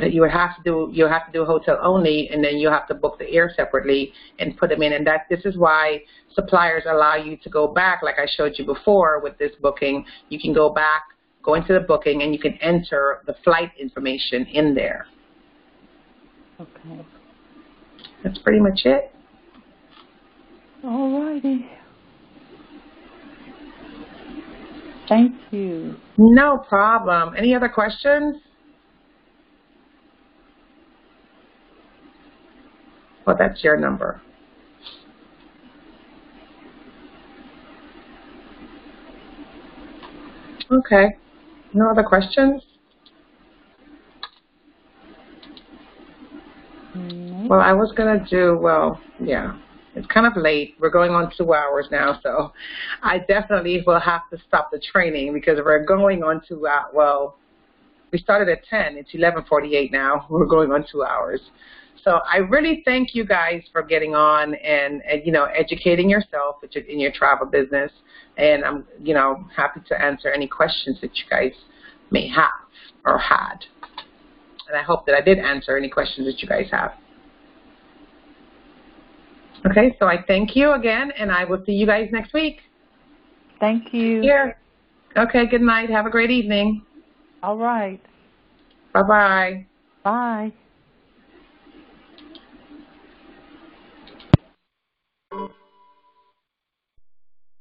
you have to do hotel only, and then you have to book the air separately and put them in. And this is why suppliers allow you to go back, like I showed you before with this booking. You can go back, go into the booking, and you can enter the flight information in there. Okay. That's pretty much it. All righty. Thank you. No problem. Any other questions? Well, that's your number. Okay. No other questions? Mm-hmm. Well, I was going to do, yeah. It's kind of late. We're going on 2 hours now, so I definitely will have to stop the training because we're going on 2 hours. We started at 10. It's 11:48 now. We're going on 2 hours. So I really thank you guys for getting on and you know, educating yourself in your travel business. And I'm, you know, happy to answer any questions that you guys may have or had. And I hope that I did answer any questions that you guys have. Okay, so I thank you again, and I will see you guys next week. Thank you. Here. Okay, good night. Have a great evening. All right. Bye-bye. Bye.